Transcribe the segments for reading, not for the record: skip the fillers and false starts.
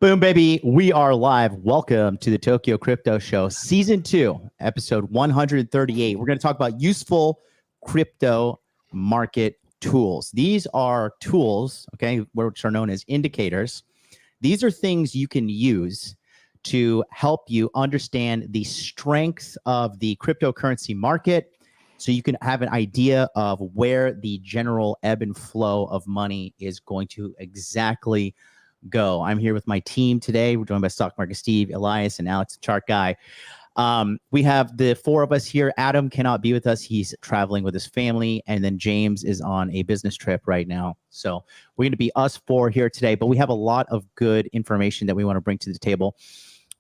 Boom, baby. We are live. Welcome to the Tokyo Crypto Show, Season 2, Episode 138. We're going to talk about useful crypto market tools. These are tools, okay, which are known as indicators. These are things you can use to help you understand the strength of the cryptocurrency market so you can have an idea of where the general ebb and flow of money is going to exactly go. I'm here with my team today. We're joined by Stock Market Steve, Elias, and Alex, the chart guy. We have the four of us here. Adam cannot be with us. He's traveling with his family. And then James is on a business trip right now. So we're going to be us four here today, but we have a lot of good information that we want to bring to the table.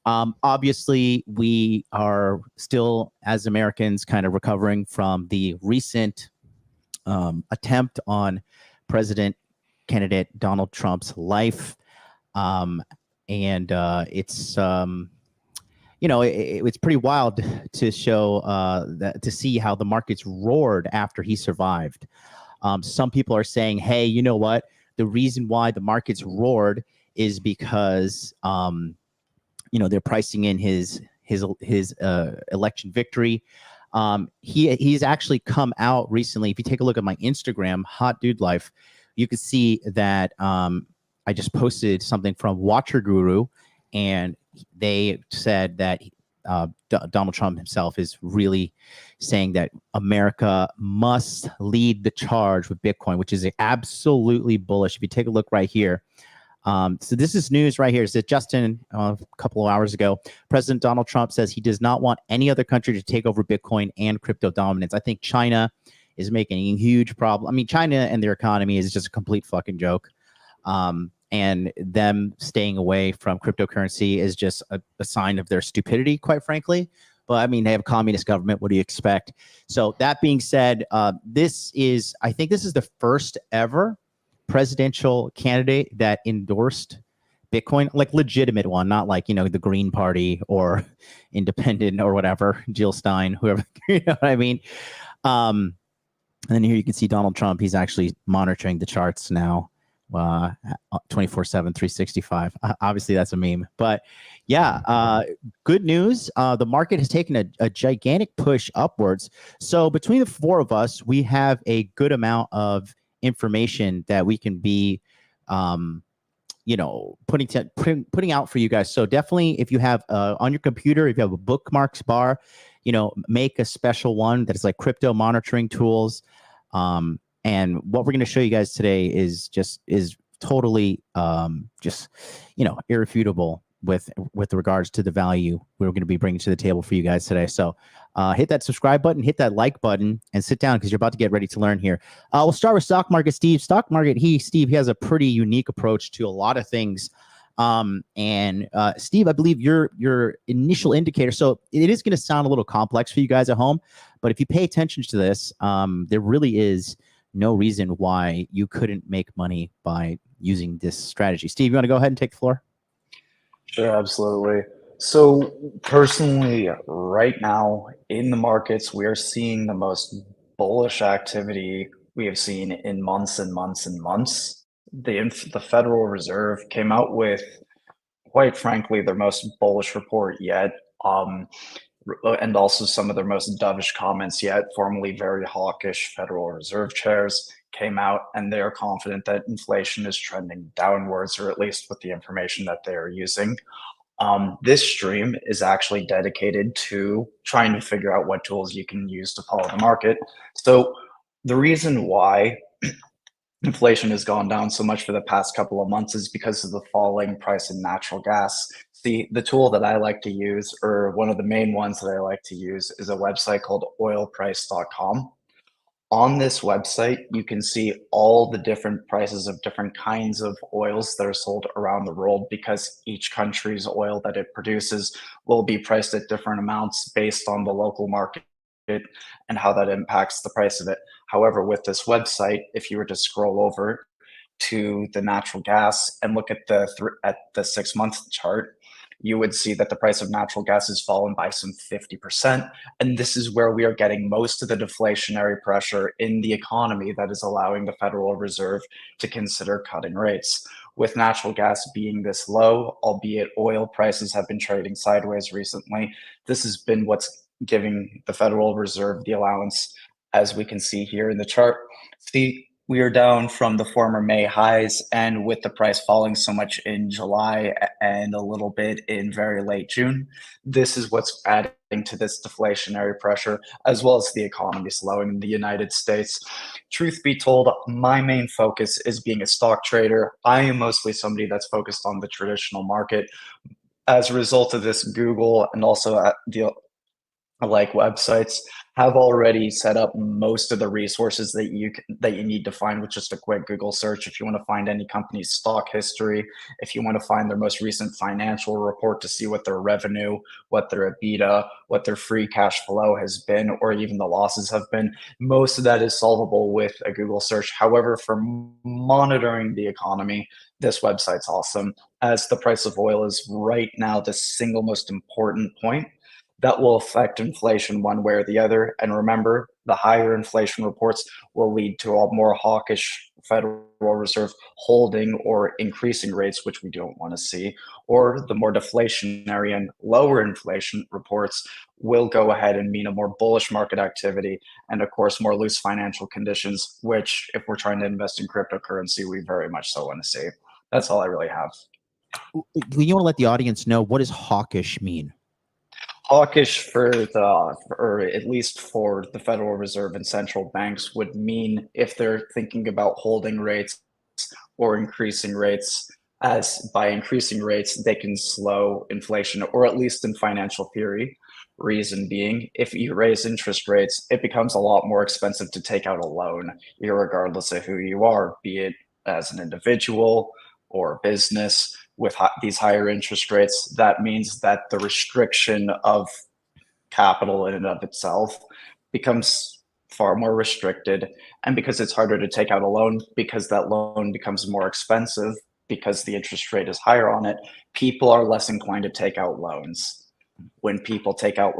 Obviously, we are still, as Americans, kind of recovering from the recent attempt on President candidate Donald Trump's life. It's it's pretty wild to show to see how the markets roared after he survived. Some people are saying, hey, you know what? The reason why the markets roared is because they're pricing in his election victory. He's actually come out recently. If you take a look at my Instagram, Hot Dude Life, you can see that I just posted something from Watcher Guru, and they said that Donald Trump himself is really saying that America must lead the charge with Bitcoin, which is absolutely bullish. If you take a look right here. So this is news right here. It's Justin a couple of hours ago. President Donald Trump says he does not want any other country to take over Bitcoin and crypto dominance. I think China is making a huge problem. I mean, China and their economy is just a complete fucking joke. And them staying away from cryptocurrency is just a sign of their stupidity, quite frankly. But I mean, they have a communist government. What do you expect? So that being said, I think this is the first ever presidential candidate that endorsed Bitcoin, like legitimate one, not like, the Green Party or Independent or whatever, Jill Stein, whoever, you know what I mean? And then here you can see Donald Trump. He's actually monitoring the charts now. 24/7, 365. Obviously, that's a meme. But yeah, good news. The market has taken a gigantic push upwards. So between the four of us, we have a good amount of information that we can be, putting out for you guys. So definitely, if you have on your computer, if you have a bookmarks bar, make a special one that is like crypto monitoring tools. And what we're going to show you guys today is totally irrefutable with regards to the value we're going to be bringing to the table for you guys today. So hit that subscribe button, hit that like button, and sit down because you're about to get ready to learn here. We'll start with Stock Market Steve. Stock Market, Steve, he has a pretty unique approach to a lot of things. Steve, I believe your initial indicator. So it is going to sound a little complex for you guys at home, but if you pay attention to this, there really is no reason why you couldn't make money by using this strategy. Steve, you want to go ahead and take the floor? Sure, absolutely. So personally, right now in the markets, we are seeing the most bullish activity we have seen in months and months and months. The Federal Reserve came out with, quite frankly, their most bullish report yet. And also some of their most dovish comments yet. Formerly very hawkish Federal Reserve chairs came out, and they are confident that inflation is trending downwards, or at least with the information that they are using. This stream is actually dedicated to trying to figure out what tools you can use to follow the market. So the reason why inflation has gone down so much for the past couple of months is because of the falling price of natural gas. The tool that I like to use, or one of the main ones that I like to use, is a website called oilprice.com. On this website, you can see all the different prices of different kinds of oils that are sold around the world, because each country's oil that it produces will be priced at different amounts based on the local market and how that impacts the price of it. However, with this website, if you were to scroll over to the natural gas and look at the 6-month chart, you would see that the price of natural gas has fallen by some 50%. And this is where we are getting most of the deflationary pressure in the economy that is allowing the Federal Reserve to consider cutting rates. with natural gas being this low, albeit oil prices have been trading sideways recently. This has been what's giving the Federal Reserve the allowance, as we can see here in the chart. See, we are down from the former May highs, and with the price falling so much in July and a little bit in very late June, this is what's adding to this deflationary pressure, as well as the economy slowing in the United States. Truth be told, my main focus is being a stock trader. I am mostly somebody that's focused on the traditional market. As a result of this, Google and also the like websites have already set up most of the resources that you need to find with just a quick Google search. If you want to find any company's stock history, if you want to find their most recent financial report to see what their revenue, what their EBITDA, what their free cash flow has been, or even the losses have been, most of that is solvable with a Google search. However, for monitoring the economy, this website's awesome, as the price of oil is right now the single most important point that will affect inflation one way or the other. And remember, the higher inflation reports will lead to a more hawkish Federal Reserve holding or increasing rates, which we don't want to see, or the more deflationary and lower inflation reports will go ahead and mean a more bullish market activity and, of course, more loose financial conditions, which, if we're trying to invest in cryptocurrency, we very much so want to see. That's all I really have. You want to let the audience know, what does hawkish mean? Hawkish or at least for the Federal Reserve and central banks, would mean if they're thinking about holding rates or increasing rates, as by increasing rates, they can slow inflation, or at least in financial theory. Reason being, if you raise interest rates, it becomes a lot more expensive to take out a loan, regardless of who you are, be it as an individual or business. With these higher interest rates, that means that the restriction of capital in and of itself becomes far more restricted. And because it's harder to take out a loan, because that loan becomes more expensive, because the interest rate is higher on it, people are less inclined to take out loans. When people take out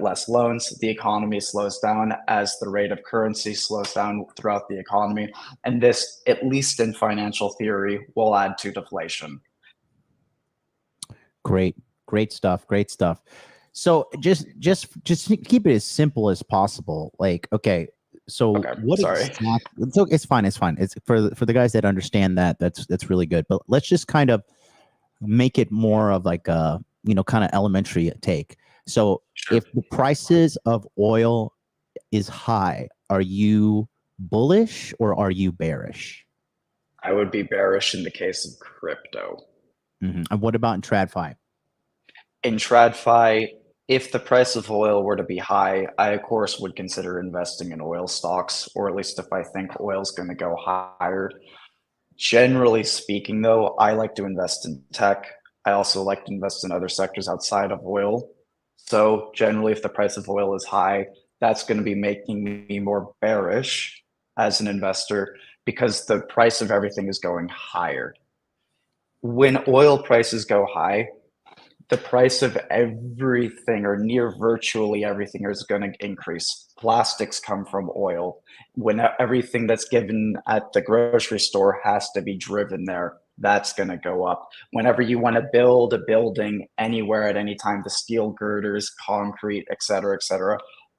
less loans, the economy slows down as the rate of currency slows down throughout the economy. And this, at least in financial theory, will add to deflation. Great stuff. Great stuff. So just keep it as simple as possible. Like, okay, so what exactly, it's fine. It's for the guys that understand that, that's really good. But let's just kind of make it more of like a, kind of elementary take. So Sure. If the prices of oil is high, are you bullish or are you bearish? I would be bearish in the case of crypto. Mm-hmm. And what about in TradFi? In TradFi, if the price of oil were to be high, I of course would consider investing in oil stocks, or at least if I think oil's going to go higher. Generally speaking, though, I like to invest in tech. I also like to invest in other sectors outside of oil. So generally, if the price of oil is high, that's going to be making me more bearish as an investor, because the price of everything is going higher. When oil prices go high, the price of everything, or near virtually everything, is going to increase. Plastics come from oil. When everything that's given at the grocery store has to be driven there, that's going to go up. Whenever you want to build a building anywhere at any time, the steel girders, concrete, et cetera,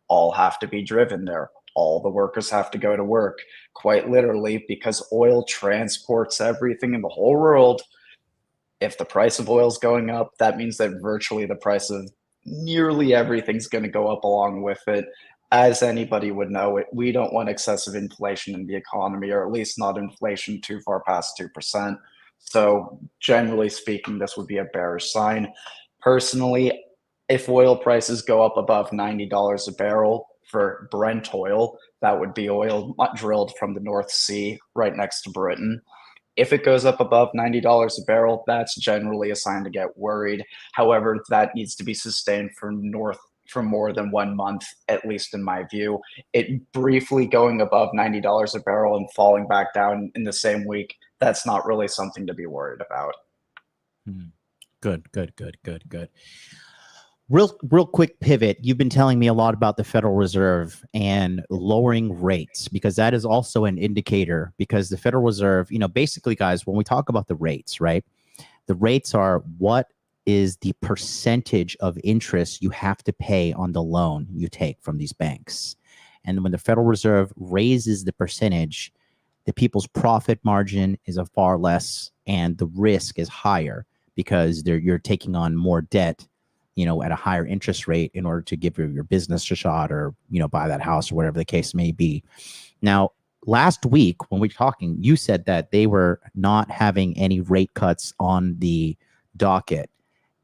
all have to be driven there. All the workers have to go to work, quite literally, because oil transports everything in the whole world. If the price of oil is going up, that means that virtually the price of nearly everything's going to go up along with it. As anybody would know, we don't want excessive inflation in the economy, or at least not inflation too far past 2%. So generally speaking, this would be a bearish sign. Personally, if oil prices go up above $90 a barrel for Brent oil, that would be oil drilled from the North Sea right next to Britain. If it goes up above $90 a barrel, that's generally a sign to get worried. However, that needs to be sustained for more than 1 month, at least in my view. It briefly going above $90 a barrel and falling back down in the same week, that's not really something to be worried about. Good. Real quick pivot. You've been telling me a lot about the Federal Reserve and lowering rates, because that is also an indicator, because the Federal Reserve, basically, guys, when we talk about the rates, right? The rates are what is the percentage of interest you have to pay on the loan you take from these banks. And when the Federal Reserve raises the percentage, the people's profit margin is a far less and the risk is higher, because you're taking on more debt, at a higher interest rate in order to give your business a shot, or, buy that house, or whatever the case may be. Now, last week when we were talking, you said that they were not having any rate cuts on the docket.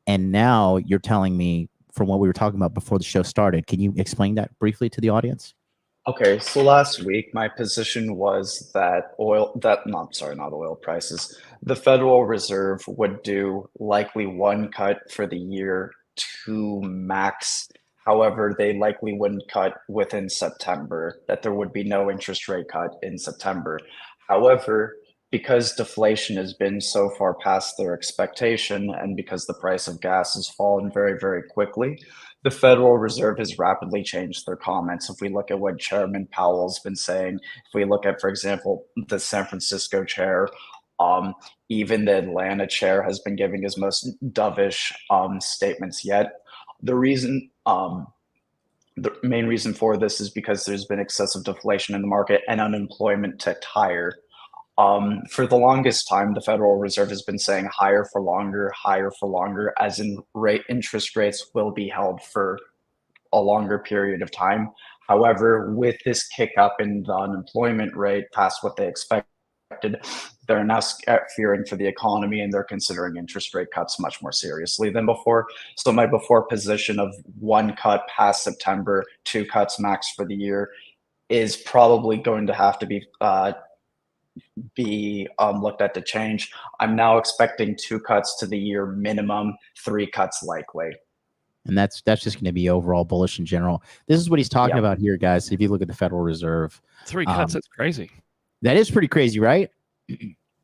And now you're telling me, from what we were talking about before the show started, can you explain that briefly to the audience? Okay, so last week my position was that not oil prices. The Federal Reserve would do likely one cut for the year, two max. However, they likely wouldn't cut within September, that there would be no interest rate cut in September. However, because deflation has been so far past their expectation, and because the price of gas has fallen very, very quickly, the Federal Reserve has rapidly changed their comments. If we look at what Chairman Powell's been saying, if we look at, for example, the San Francisco chair, even the Atlanta chair has been giving his most dovish statements yet. The main reason for this is because there's been excessive deflation in the market and unemployment ticked higher. For the longest time, the Federal Reserve has been saying higher for longer, as in interest rates will be held for a longer period of time. However, with this kick up in the unemployment rate past what they expected, they're now fearing for the economy, and they're considering interest rate cuts much more seriously than before. So my before position of one cut past September, two cuts max for the year, is probably going to have to be looked at to change. I'm now expecting two cuts to the year minimum, three cuts likely. And that's just going to be overall bullish in general. This is what he's talking about here, guys. If you look at the Federal Reserve, 3 cuts, that's crazy. That is pretty crazy, right?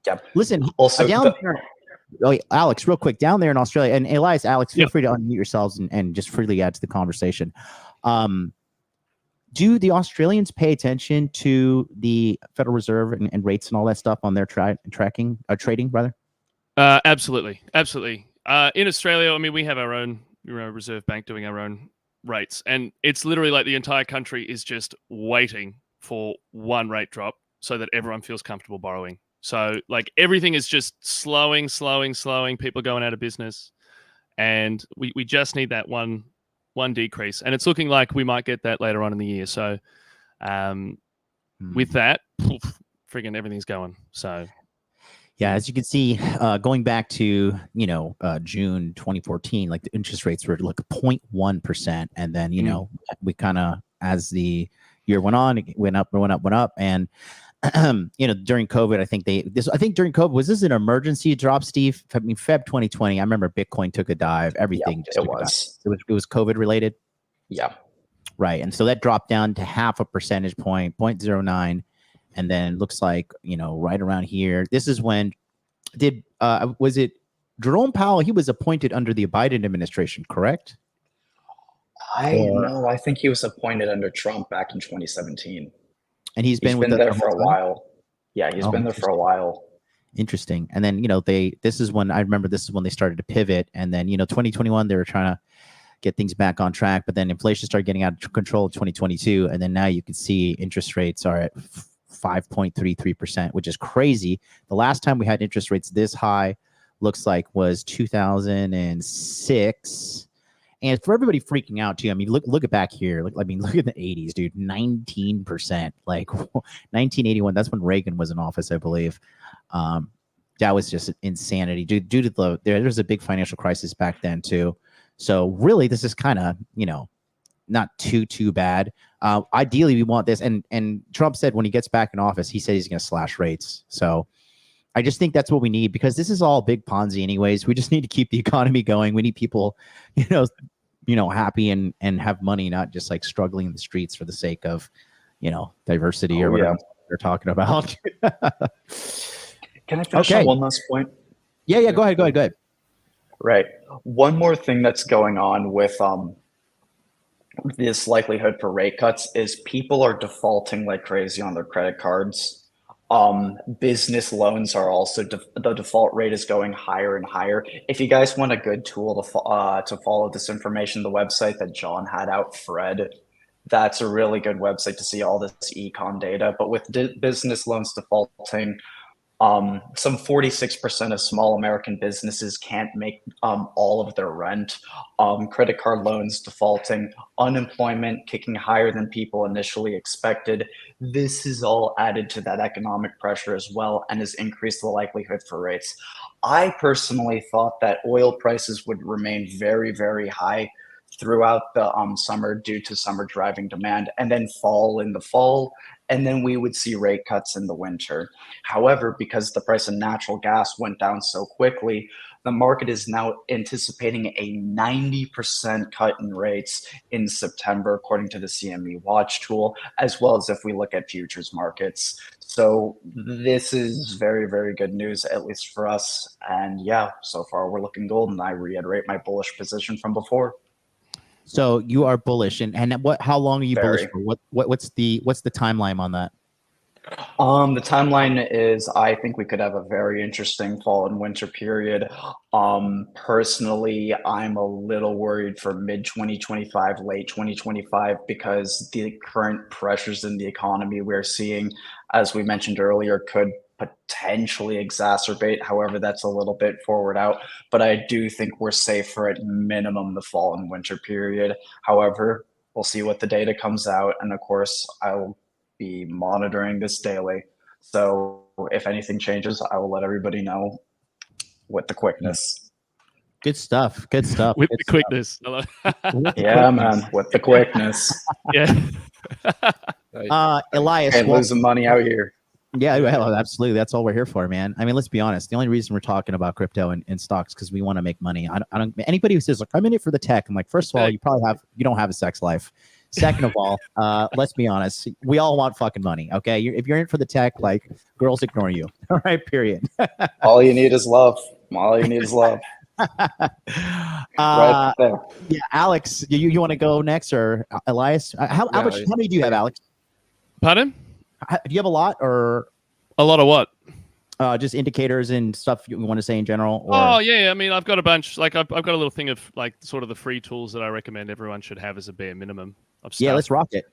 Yep. Listen, also Alex, real quick, down there in Australia, and Elias, Alex, feel free to unmute yourselves and just freely add to the conversation. Do the Australians pay attention to the Federal Reserve and rates and all that stuff on their trading, rather? Absolutely. In Australia, I mean, we have our own Reserve Bank doing our own rates, and it's literally like the entire country is just waiting for one rate drop so that everyone feels comfortable borrowing. So like everything is just slowing, people going out of business. And we just need that one decrease. And it's looking like we might get that later on in the year. So with that, friggin' everything's going. So yeah, as you can see, going back to, June 2014, like the interest rates were like 0.1%. And then, we kind of, as the year went on, it went up. And, during COVID, I think during COVID, was this an emergency drop, Steve? I mean, Feb 2020, I remember Bitcoin took a dive. Everything it was COVID related. Yeah. Right. And so that dropped down to half a percentage point, 0.09. And then looks like, right around here, this is when was it Jerome Powell? He was appointed under the Biden administration, correct? I think he was appointed under Trump back in 2017. And he's been there for a while. Yeah, he's been there for a while. Interesting. And then, this is when they started to pivot. And then, 2021, they were trying to get things back on track. But then inflation started getting out of control in 2022. And then now you can see interest rates are at 5.33%, which is crazy. The last time we had interest rates this high looks like was 2006. And for everybody freaking out too, I mean, look at back here. Look at the 80s, dude, 19%. Like 1981, that's when Reagan was in office, I believe. That was just insanity, dude. Due to there was a big financial crisis back then too. So really, this is kind of not too bad. Ideally, we want this, and Trump said when he gets back in office, he said he's going to slash rates. So I just think that's what we need, because this is all big Ponzi anyways. We just need to keep the economy going. We need people, happy and have money, not just like struggling in the streets for the sake of, diversity or whatever they're talking about. Can I finish on one last point? Yeah. Go ahead. Right. One more thing that's going on with this likelihood for rate cuts is people are defaulting like crazy on their credit cards. Business loans are also the default rate is going higher and higher. If you guys want a good tool to follow this information, the website that John had out, Fred, that's a really good website to see all this econ data. But with business loans defaulting, some 46% of small American businesses can't make all of their rent. Credit card loans defaulting, unemployment kicking higher than people initially expected. This is all added to that economic pressure as well and has increased the likelihood for rates. I personally thought that oil prices would remain very, very high throughout the summer due to summer driving demand and then fall in the fall, and then we would see rate cuts in the winter. However, because the price of natural gas went down so quickly, the market is now anticipating a 90% cut in rates in September, according to the CME Watch tool, as well as if we look at futures markets. So this is very, very good news, at least for us. And yeah, so far we're looking golden. I reiterate my bullish position from before. So you are bullish, and how long are you bullish Very. for? What's the timeline on that? The timeline is I think we could have a very interesting fall and winter period. Personally, I'm a little worried for mid 2025, late 2025, because the current pressures in the economy we're seeing, as we mentioned earlier, could potentially exacerbate. However, that's a little bit forward out, but I do think we're safe for at minimum the fall and winter period. However, we'll see what the data comes out. And of course, I'll be monitoring this daily. So if anything changes, I will let everybody know with the quickness. Good stuff. Good stuff. With good the quickness. Hello. Yeah, man, with the quickness. Yeah. Elias, Can't lose the money out here. Yeah, well, absolutely. That's all we're here for, man. I mean, let's be honest. The only reason we're talking about crypto and stocks because we want to make money. I don't. Anybody who says like I'm in it for the tech, I'm like, first of all, you don't have a sex life. Second of all, let's be honest. We all want fucking money. Okay, if you're in for the tech, like girls ignore you. All right, period. All you need is love. All you need is love. Right there. Yeah, Alex, you want to go next or Elias? How many do you have, Alex? Pardon? Do you have a lot or A lot of what? just indicators and stuff you want to say in general? Or? Oh yeah, I mean, I've got a bunch. Like I've got a little thing of like sort of the free tools that I recommend everyone should have as a bare minimum of stuff. Yeah, let's rock it.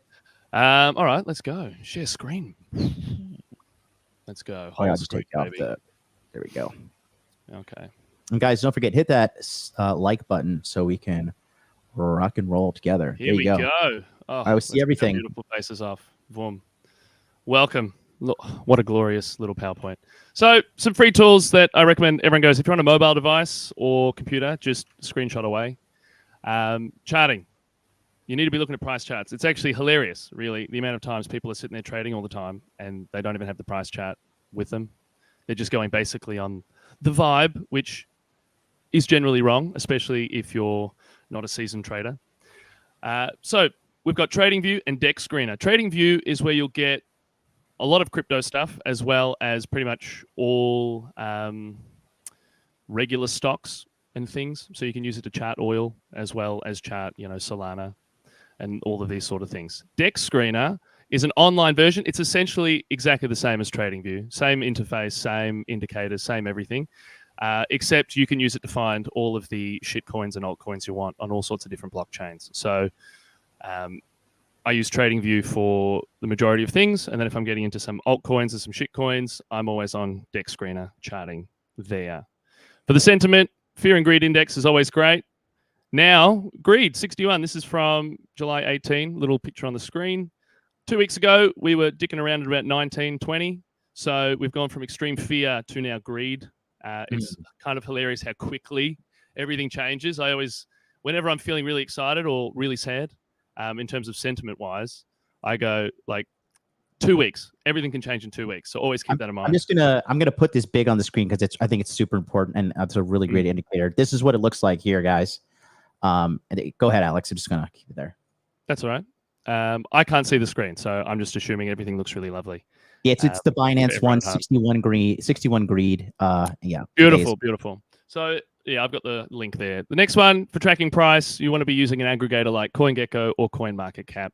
All right, let's go. Share screen. Let's go. I'll Whole just screen, take off baby. there we go. Okay. And guys, don't forget, hit that like button so we can rock and roll together. Here there we you go. Oh, I will see let's everything. get our beautiful faces off. Boom. Welcome. Look, what a glorious little PowerPoint. So some free tools that I recommend everyone goes. If you're on a mobile device or computer, just screenshot away. Charting. You need to be looking at price charts. It's actually hilarious, really, the amount of times people are sitting there trading all the time and they don't even have the price chart with them. They're just going basically on the vibe, which is generally wrong, especially if you're not a seasoned trader. So we've got TradingView and Dex Screener. TradingView is where you'll get a lot of crypto stuff as well as pretty much all regular stocks and things. So you can use it to chart oil as well as chart, Solana and all of these sort of things. Dex Screener is an online version. It's essentially exactly the same as TradingView. Same interface, same indicators, same everything. Except you can use it to find all of the shit coins and altcoins you want on all sorts of different blockchains. So I use TradingView for the majority of things. And then if I'm getting into some altcoins and some shit coins, I'm always on Dex Screener charting there. For the sentiment, Fear and Greed Index is always great. Now, Greed 61. This is from July 18. Little picture on the screen. 2 weeks ago, we were dicking around at about 19, 20. So we've gone from extreme fear to now greed. It's kind of hilarious how quickly everything changes. I always, whenever I'm feeling really excited or really sad, in terms of sentiment-wise, I go like 2 weeks. Everything can change in 2 weeks, so always keep that in mind. I'm gonna put this big on the screen because I think it's super important and it's a really great indicator. This is what it looks like here, guys. Go ahead, Alex. I'm just gonna keep it there. That's all right. I can't see the screen, so I'm just assuming everything looks really lovely. Yeah, it's the Binance one, 61 greed. Yeah. Beautiful. So I've got the link there. The next one for tracking price, you want to be using an aggregator like CoinGecko or CoinMarketCap.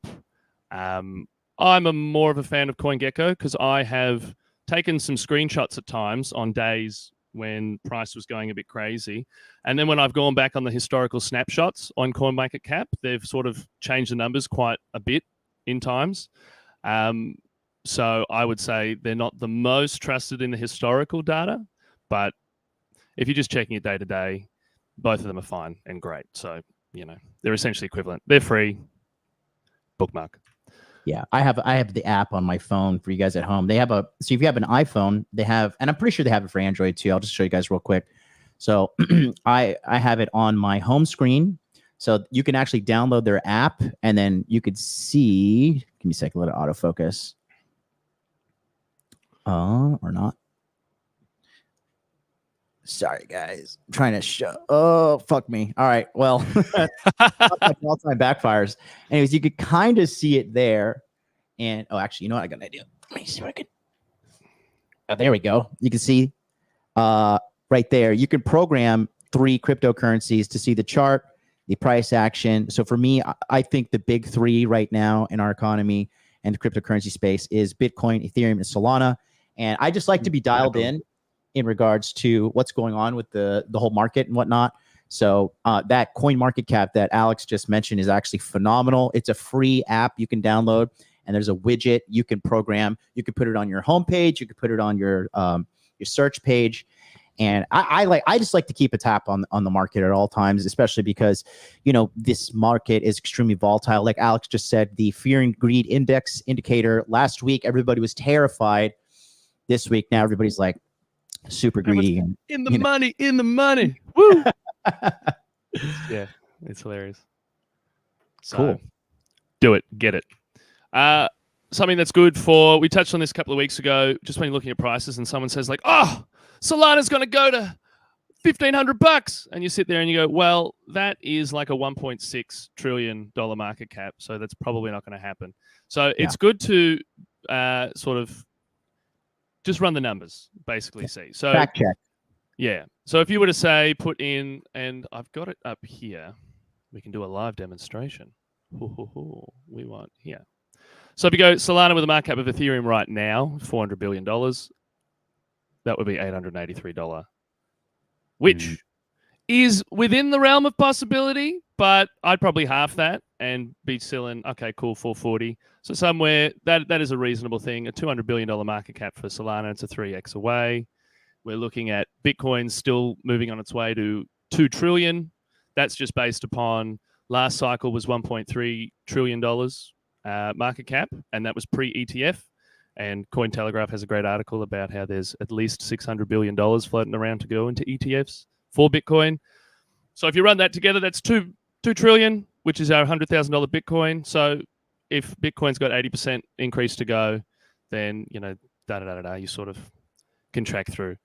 I'm more of a fan of CoinGecko because I have taken some screenshots at times on days when price was going a bit crazy. And then when I've gone back on the historical snapshots on CoinMarketCap, they've sort of changed the numbers quite a bit in times. So I would say they're not the most trusted in the historical data, but if you're just checking it day to day, both of them are fine and great. So, they're essentially equivalent. They're free. Bookmark. Yeah, I have the app on my phone for you guys at home. They have so if you have an iPhone, they have, and I'm pretty sure they have it for Android too. I'll just show you guys real quick. So I have it on my home screen. So you can actually download their app and then you could see, give me a second, let it autofocus. Or not. Sorry, guys. I'm trying to show. Oh, fuck me. All right. Well, all time backfires. Anyways, you could kind of see it there. And actually, you know what? I got an idea. Let me see what I can. Oh, there we go. You can see right there. You can program 3 cryptocurrencies to see the chart, the price action. So for me, I think the big 3 right now in our economy and the cryptocurrency space is Bitcoin, Ethereum, and Solana. And I just like to be dialed in regards to what's going on with the whole market and whatnot. So that CoinMarketCap that Alex just mentioned is actually phenomenal. It's a free app you can download, and there's a widget you can program. You can put it on your homepage. You can put it on your search page. And I just like to keep a tap on the market at all times, especially because, this market is extremely volatile. Like Alex just said, the fear and greed index indicator last week, everybody was terrified. This week, now everybody's like, super greedy and in the money. Woo! Yeah, it's hilarious. So, cool. Do it, get it. Something that's good for, we touched on this a couple of weeks ago, just when you're looking at prices and someone says like, oh, Solana's going to go to $1,500, and you sit there and you go, well, that is like a $1.6 trillion market cap, so that's probably not going to happen. So it's good to sort of just run the numbers, basically see. So fact check. Yeah. So if you were to say put in, and I've got it up here, we can do a live demonstration. We want here. So if you go Solana with a market cap of Ethereum right now, $400 billion, that would be $883, which is within the realm of possibility, but I'd probably half that and be still in, okay, cool, 440. So somewhere that is a reasonable thing. A $200 billion market cap for Solana, it's a 3x away. We're looking at Bitcoin still moving on its way to $2 trillion. That's just based upon last cycle was $1.3 trillion market cap, and that was pre-ETF. And Cointelegraph has a great article about how there's at least $600 billion floating around to go into ETFs for Bitcoin. So if you run that together, that's $2 trillion, which is our $100,000 Bitcoin. So if Bitcoin's got 80% increase to go, then, you sort of can track through.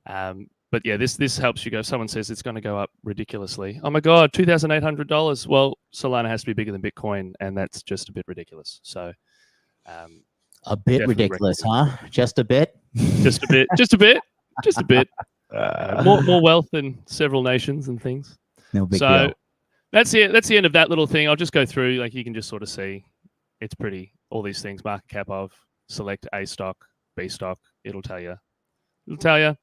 But yeah, this helps you go. Someone says it's going to go up ridiculously. Oh my God, $2,800. Well, Solana has to be bigger than Bitcoin, and that's just a bit ridiculous. So a bit ridiculous, huh? Just a bit? Just a bit. Just a bit. Just a bit. More wealth than several nations and things. No big deal. That's it. That's the end of that little thing. I'll just go through, like you can just sort of see it's pretty, all these things, market cap of, select A stock, B stock, it'll tell you.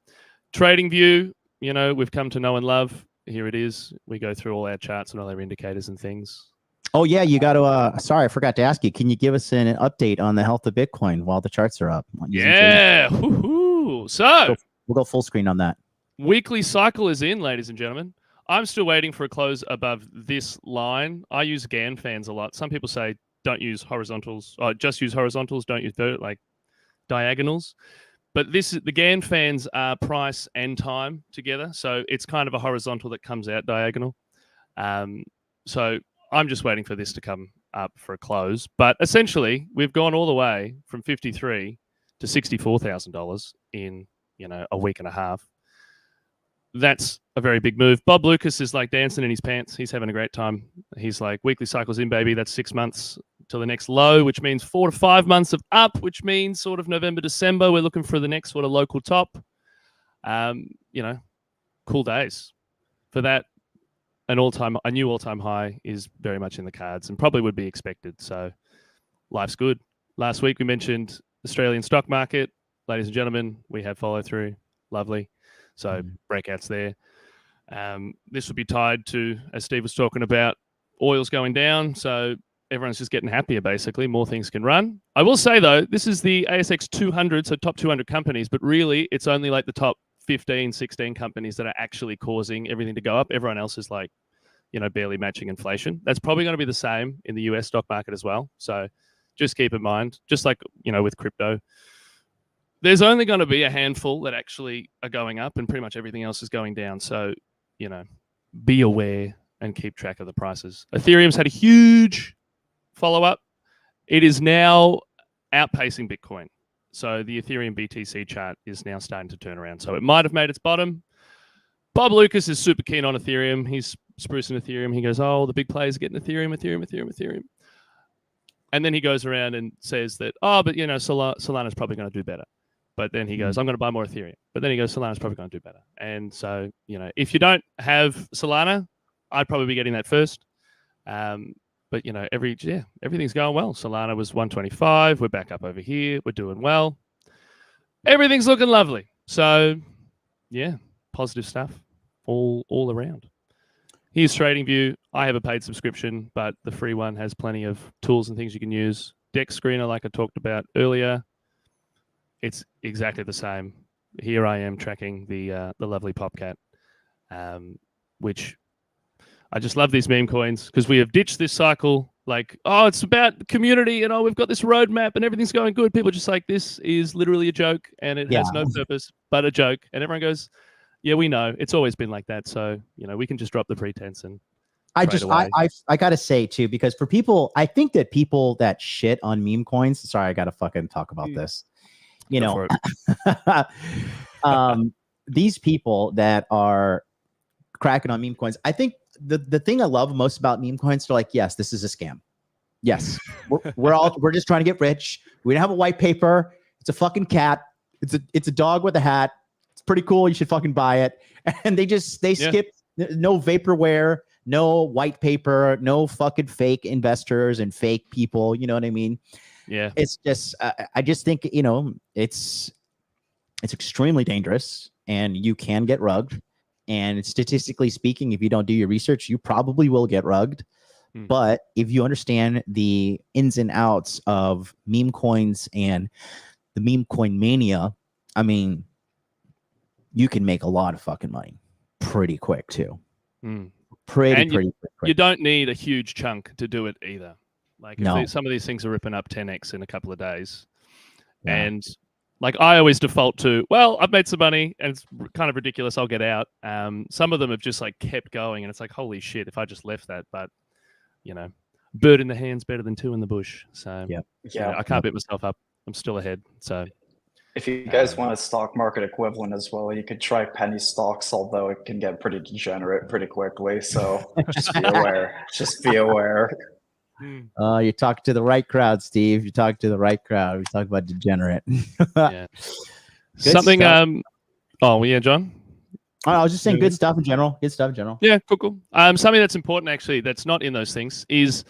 Trading view, we've come to know and love. Here it is. We go through all our charts and all our indicators and things. Oh yeah, you got to, sorry, I forgot to ask you. Can you give us an update on the health of Bitcoin while the charts are up? Yeah. Woo-hoo. So we'll go full screen on that. Weekly cycle is in, ladies and gentlemen. I'm still waiting for a close above this line. I use GAN fans a lot. Some people say don't use horizontals, just use horizontals, don't use diagonals. But the GAN fans are price and time together. So it's kind of a horizontal that comes out diagonal. So I'm just waiting for this to come up for a close. But essentially, we've gone all the way from $53,000 to $64,000 in, a week and a half. That's a very big move. Bob Lucas is like dancing in his pants. He's having a great time. He's like, weekly cycles in, baby. That's 6 months till the next low, which means 4 to 5 months of up, which means sort of November, December. We're looking for the next sort of local top. Cool days. for that, a new all-time high is very much in the cards and probably would be expected. So life's good. Last week we mentioned Australian stock market. Ladies and gentlemen, we have follow through. Lovely. So breakouts there. This would be tied to, as Steve was talking about, oil's going down. So everyone's just getting happier, basically. More things can run. I will say, though, this is the ASX 200, so top 200 companies, but really it's only like the top 15, 16 companies that are actually causing everything to go up. Everyone else is like, barely matching inflation. That's probably going to be the same in the US stock market as well. So just keep in mind, just like, with crypto, there's only going to be a handful that actually are going up and pretty much everything else is going down. So, be aware and keep track of the prices. Ethereum's had a huge follow-up. It is now outpacing Bitcoin. So the Ethereum BTC chart is now starting to turn around. So it might have made its bottom. Bob Lucas is super keen on Ethereum. He's sprucing Ethereum. He goes, the big players are getting Ethereum. And then he goes around and says that, but, Solana's probably going to do better. But then he goes, I'm going to buy more Ethereum. But then he goes, Solana's probably going to do better. And so, if you don't have Solana, I'd probably be getting that first. But, everything's going well. Solana was 125. We're back up over here. We're doing well. Everything's looking lovely. So, yeah, positive stuff all around. Here's TradingView. I have a paid subscription, but the free one has plenty of tools and things you can use. Dex Screener, like I talked about earlier, it's exactly the same. Here I am tracking the lovely Popcat, which I just love these meme coins because we have ditched this cycle. Like, it's about the community and we've got this roadmap and everything's going good. People are just like, this is literally a joke and it has no purpose but a joke. And everyone goes, yeah, we know. It's always been like that. So, we can just drop the pretense and I gotta say too, because for people, I think that people that shit on meme coins, sorry, I gotta fucking talk about this. These people that are cracking on meme coins, I think the thing I love most about meme coins, they're like, yes, this is a scam. Yes, we're just trying to get rich. We don't have a white paper. It's a fucking cat. It's a dog with a hat. It's pretty cool. You should fucking buy it. And they skip no vaporware, no white paper, no fucking fake investors and fake people. You know what I mean? Yeah. It's just, I just think, it's extremely dangerous and you can get rugged. And statistically speaking, if you don't do your research, you probably will get rugged. But if you understand the ins and outs of meme coins and the meme coin mania, I mean, you can make a lot of fucking money pretty quick too. Pretty quick. You don't need a huge chunk to do it either. Like some of these things are ripping up 10x in a couple of days. Yeah. And like I always default to, well, I've made some money and it's kind of ridiculous. I'll get out. Some of them have just like kept going and it's like, holy shit, if I just left that, but bird in the hand's better than two in the bush. So I can't beat myself up. I'm still ahead. So if you guys want a stock market equivalent as well, you could try penny stocks, although it can get pretty degenerate pretty quickly. So just be aware. Just be aware. You talk to the right crowd, Steve. You talk to the right crowd. We talk about degenerate. Something. John. I was just saying good stuff in general. Good stuff in general. Yeah, cool. Something that's important actually that's not in those things is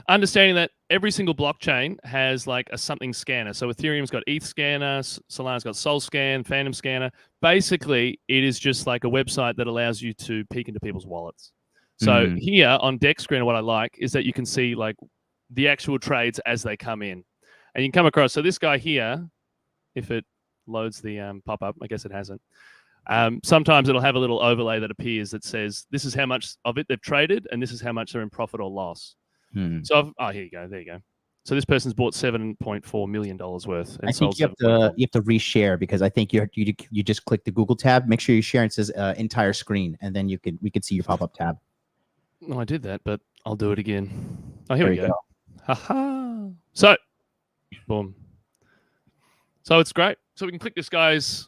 understanding that every single blockchain has like a something scanner. So Ethereum's got ETH scanner, Solana's got Sol Scan, Phantom scanner. Basically, it is just like a website that allows you to peek into people's wallets. So here on Dex Screener, what I like is that you can see like the actual trades as they come in, and you can come across. So this guy here, if it loads the pop-up, I guess it hasn't. Sometimes it'll have a little overlay that appears that says this is how much of it they've traded, and this is how much they're in profit or loss. So here you go. There you go. So this person's bought $7.4 million worth. And I think you have to reshare because I think you just click the Google tab. Make sure you share. It says entire screen, and then we could see your pop-up tab. No, I did that, but I'll do it again. Oh, here we go. Ha. So, boom. So it's great. So we can click this guy's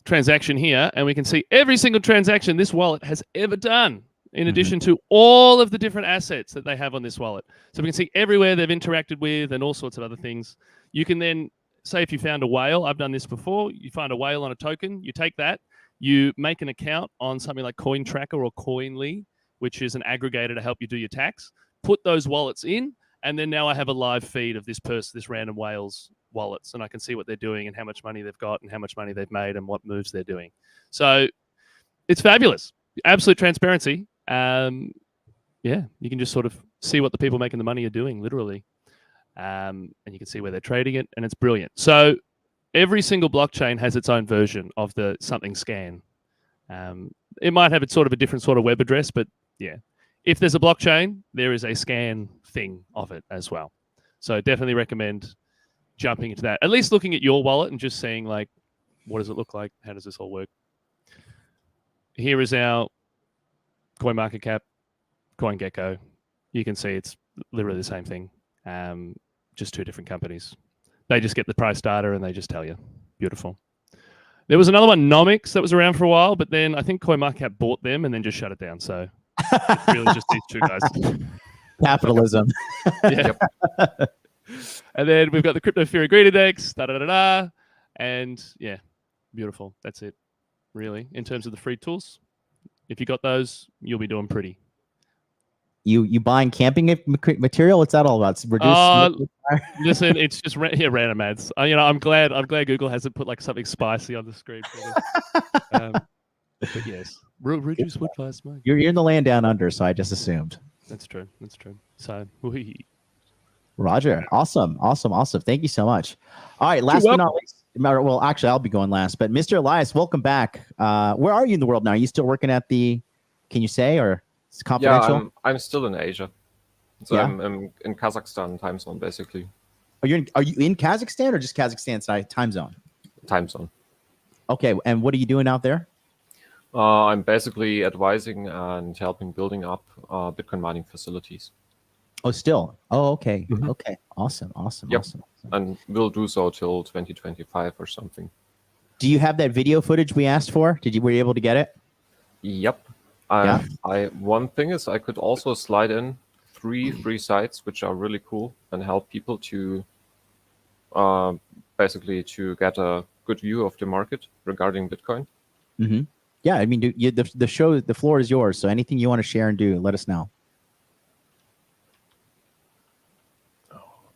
transaction here, and we can see every single transaction this wallet has ever done, in addition to all of the different assets that they have on this wallet. So we can see everywhere they've interacted with and all sorts of other things. You can then say if you found a whale, I've done this before, you find a whale on a token, you take that, You make an account on something like CoinTracker or Coinly, which is an aggregator to help you do your tax. Put those wallets in, and then now I have a live feed of this random whale's wallets, and I can see what they're doing and how much money they've got and how much money they've made and what moves they're doing. So it's fabulous. Absolute transparency. Yeah, you can just sort of see what the people making the money are doing, literally. And you can see where they're trading it, and it's brilliant. So every single blockchain has its own version of the something scan. It might have its sort of a different sort of web address, but yeah. If there's a blockchain, there is a scan thing of it as well. So definitely recommend jumping into that. At least looking at your wallet and just seeing, like, what does it look like? How does this all work? Here is our CoinMarketCap, CoinGecko. You can see it's literally the same thing, just two different companies. They just get the price data and they just tell you. Beautiful. There was another one, Nomics, that was around for a while, but then I think CoinMarketCap bought them and then just shut it down. So it's really just these two guys. Capitalism. Yeah. And then we've got the Crypto Fear and Greed Index, and yeah, beautiful. That's it, really, in terms of the free tools. If you got those, you'll be doing pretty. You buying camping material? What's that all about? Listen, it's just random ads. I'm glad Google hasn't put like something spicy on the screen for this. But yes, reduce wood fire smoke. You're in the land down under, so I just assumed. That's true. So Roger, awesome. Thank you so much. All right, last but not least. Well, actually, I'll be going last. But Mr. Elias, welcome back. Where are you in the world now? Are you still working at the? Can you say, or it's confidential? Yeah, I'm still in Asia. So Yeah? I'm in Kazakhstan time zone, basically. Are you in Kazakhstan or just Kazakhstan side time zone? Time zone. Okay, and what are you doing out there? I'm basically advising and helping building up Bitcoin mining facilities. Oh, still. Oh, okay. Mhm. Okay. Awesome. Yep. Awesome. And we'll do so till 2025 or something. Do you have that video footage we asked for? Were you able to get it? Yep. Yeah. One thing is I could also slide in 3 free sites, which are really cool and help people to basically to get a good view of the market regarding Bitcoin. Mm-hmm. Yeah. I mean, the floor is yours. So anything you want to share and do, let us know.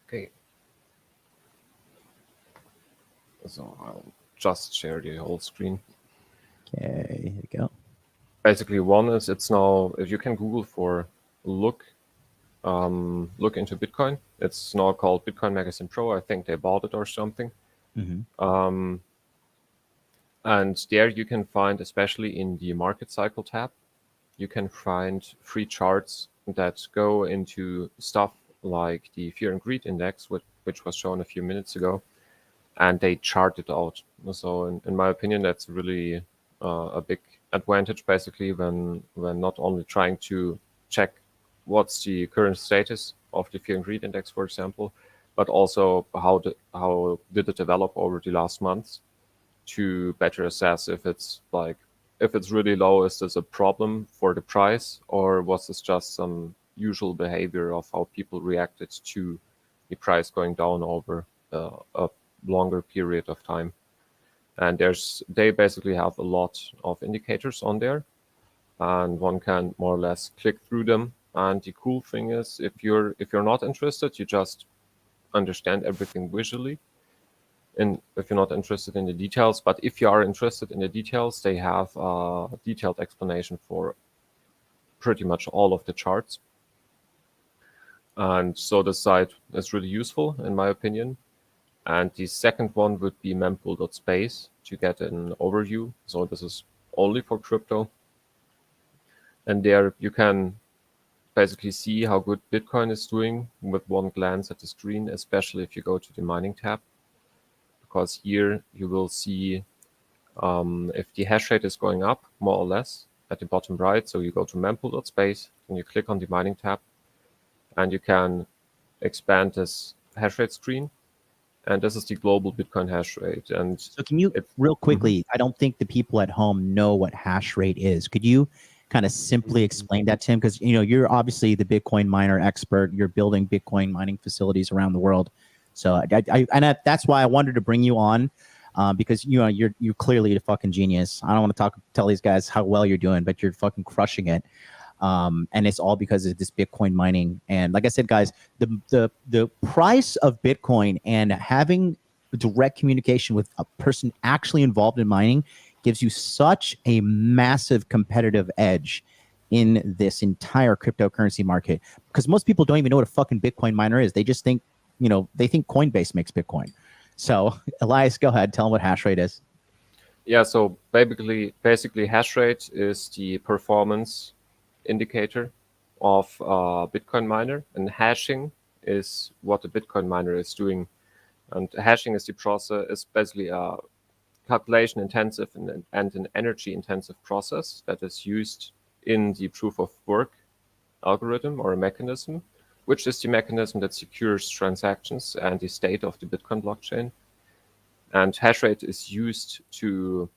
Okay. So I'll just share the whole screen. Okay. Here we go. Basically, one is it's now, if you can Google for look into Bitcoin. It's now called Bitcoin Magazine Pro. I think they bought it or something. Mm-hmm. And there you can find, especially in the market cycle tab, you can find free charts that go into stuff like the Fear and Greed Index, which was shown a few minutes ago, and they chart it out. So in my opinion, that's really a big advantage, basically, when not only trying to check what's the current status of the Fear and Greed Index, for example, but also how did it develop over the last months, to better assess if it's really low, is this a problem for the price, or was this just some usual behavior of how people reacted to the price going down over a longer period of time. And they basically have a lot of indicators on there, and one can more or less click through them. And the cool thing is, if you're not interested, you just understand everything visually. And if you're not interested in the details, but if you are interested in the details, they have a detailed explanation for pretty much all of the charts. And so the site is really useful, in my opinion. And the second one would be mempool.space to get an overview. So this is only for crypto. And there you can basically see how good Bitcoin is doing with one glance at the screen, especially if you go to the mining tab. Because here you will see if the hash rate is going up, more or less, at the bottom right. So you go to mempool.space and you click on the mining tab, and you can expand this hash rate screen. And this is the global Bitcoin hash rate. And so can you, real quickly, I don't think the people at home know what hash rate is. Could you kind of simply explain that, Tim? Because you're obviously the Bitcoin miner expert. You're building Bitcoin mining facilities around the world. So that's why I wanted to bring you on. because you're clearly a fucking genius. I don't want to tell these guys how well you're doing, but you're fucking crushing it. And it's all because of this Bitcoin mining. And like I said, guys, the price of Bitcoin and having direct communication with a person actually involved in mining gives you such a massive competitive edge in this entire cryptocurrency market, because most people don't even know what a fucking Bitcoin miner is. They just think, they think Coinbase makes Bitcoin. So Elias, go ahead, tell them what hash rate is. Yeah, so basically hash rate is the performance indicator of a Bitcoin miner, and hashing is what the Bitcoin miner is doing. And hashing is the process, is basically a calculation intensive and an energy intensive process that is used in the proof of work algorithm or a mechanism, which is the mechanism that secures transactions and the state of the Bitcoin blockchain. And hash rate is used to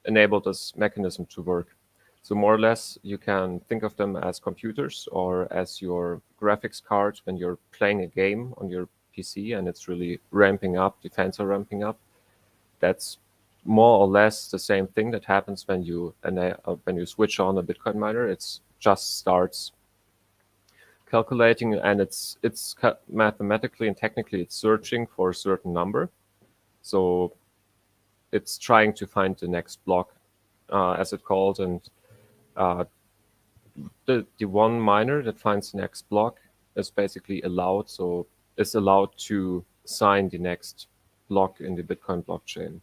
enable this mechanism to work. So more or less, you can think of them as computers or as your graphics card when you're playing a game on your PC and it's really ramping up, the fans are ramping up. That's more or less the same thing that happens when you switch on a Bitcoin miner. It just starts calculating, and it's mathematically and technically it's searching for a certain number. So it's trying to find the next block, as it's called, and the one miner that finds the next block is basically allowed to sign the next block in the Bitcoin blockchain.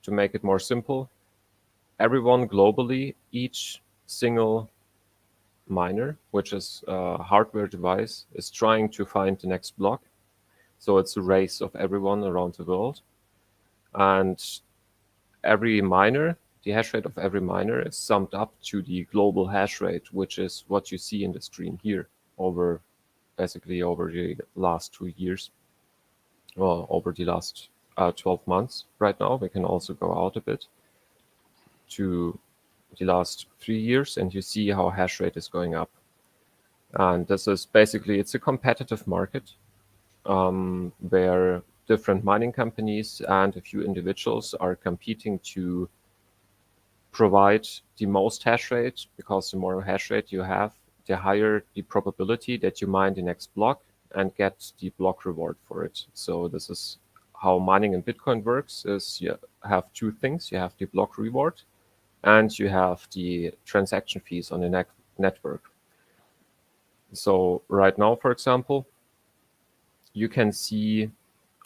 To make it more simple, everyone globally, each single miner, which is a hardware device, is trying to find the next block. So it's a race of everyone around the world. And every miner, the hash rate of every miner is summed up to the global hash rate, which is what you see in the screen here over the last 2 years, well, over the last 12 months. Right now, we can also go out a bit to the last 3 years, and you see how hash rate is going up. And this is basically, it's a competitive market where different mining companies and a few individuals are competing to provide the most hash rate, because the more hash rate you have, the higher the probability that you mine the next block and get the block reward for it. So this is how mining in Bitcoin works, is you have two things. You have the block reward and you have the transaction fees on the network. So right now, for example, you can see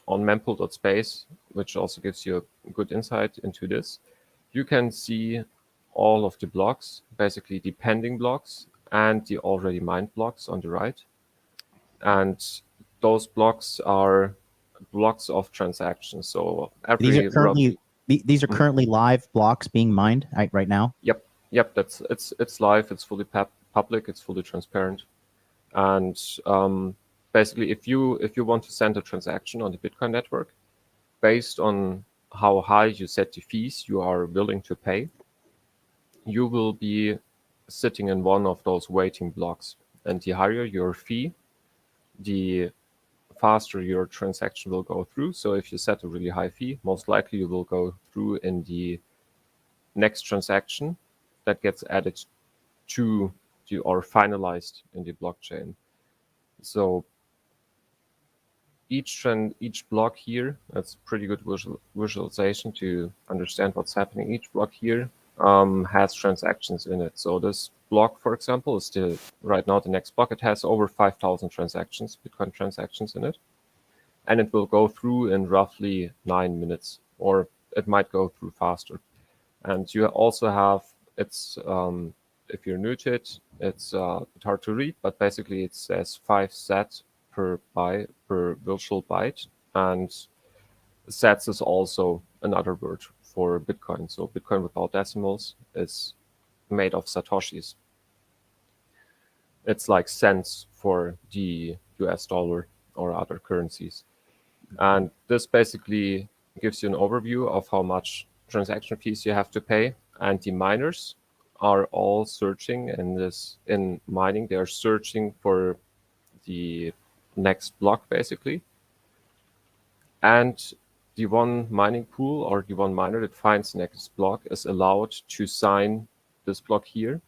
on mempool.space, which also gives you a good insight into this, you can see all of the blocks, basically the pending blocks and the already mined blocks on the right. And those blocks are blocks of transactions. So these are currently live blocks being mined right now. Yep. It's live. It's fully public. It's fully transparent. And basically, if you want to send a transaction on the Bitcoin network, based on how high you set the fees you are willing to pay, you will be sitting in one of those waiting blocks. And the higher your fee, the faster your transaction will go through. So if you set a really high fee, most likely you will go through in the next transaction that gets added to or finalized in the blockchain. So each block here, that's a pretty good visualization to understand what's happening. Each block here has transactions in it. So this block, for example, is still right now the next block. It has over 5,000 transactions, Bitcoin transactions in it. And it will go through in roughly 9 minutes, or it might go through faster. And you also have, if you're new to it, it's hard to read, but basically it says 5 sats per virtual byte. And sats is also another word for Bitcoin. So Bitcoin without decimals is made of satoshis. It's like cents for the US dollar or other currencies. And this basically gives you an overview of how much transaction fees you have to pay. And the miners are all searching in mining. They are searching for the next block, basically. And the one mining pool or the one miner that finds the next block is allowed to sign this block here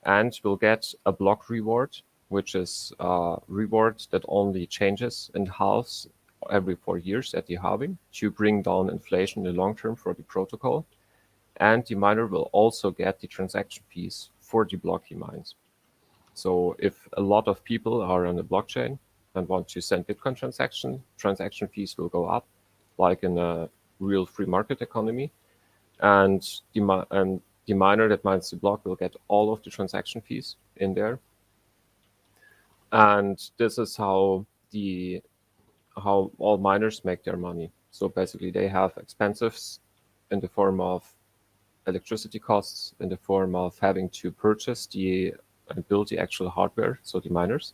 and will get a block reward, which is a reward that only changes and halves every 4 years at the halving to bring down inflation in the long term for the protocol. And the miner will also get the transaction fees for the block he mines. So if a lot of people are on the blockchain and want to send Bitcoin transaction fees will go up, like in a real free market economy. And the miner that mines the block will get all of the transaction fees in there. And this is how all miners make their money. So basically they have expenses in the form of electricity costs, in the form of having to purchase and build the actual hardware, so the miners,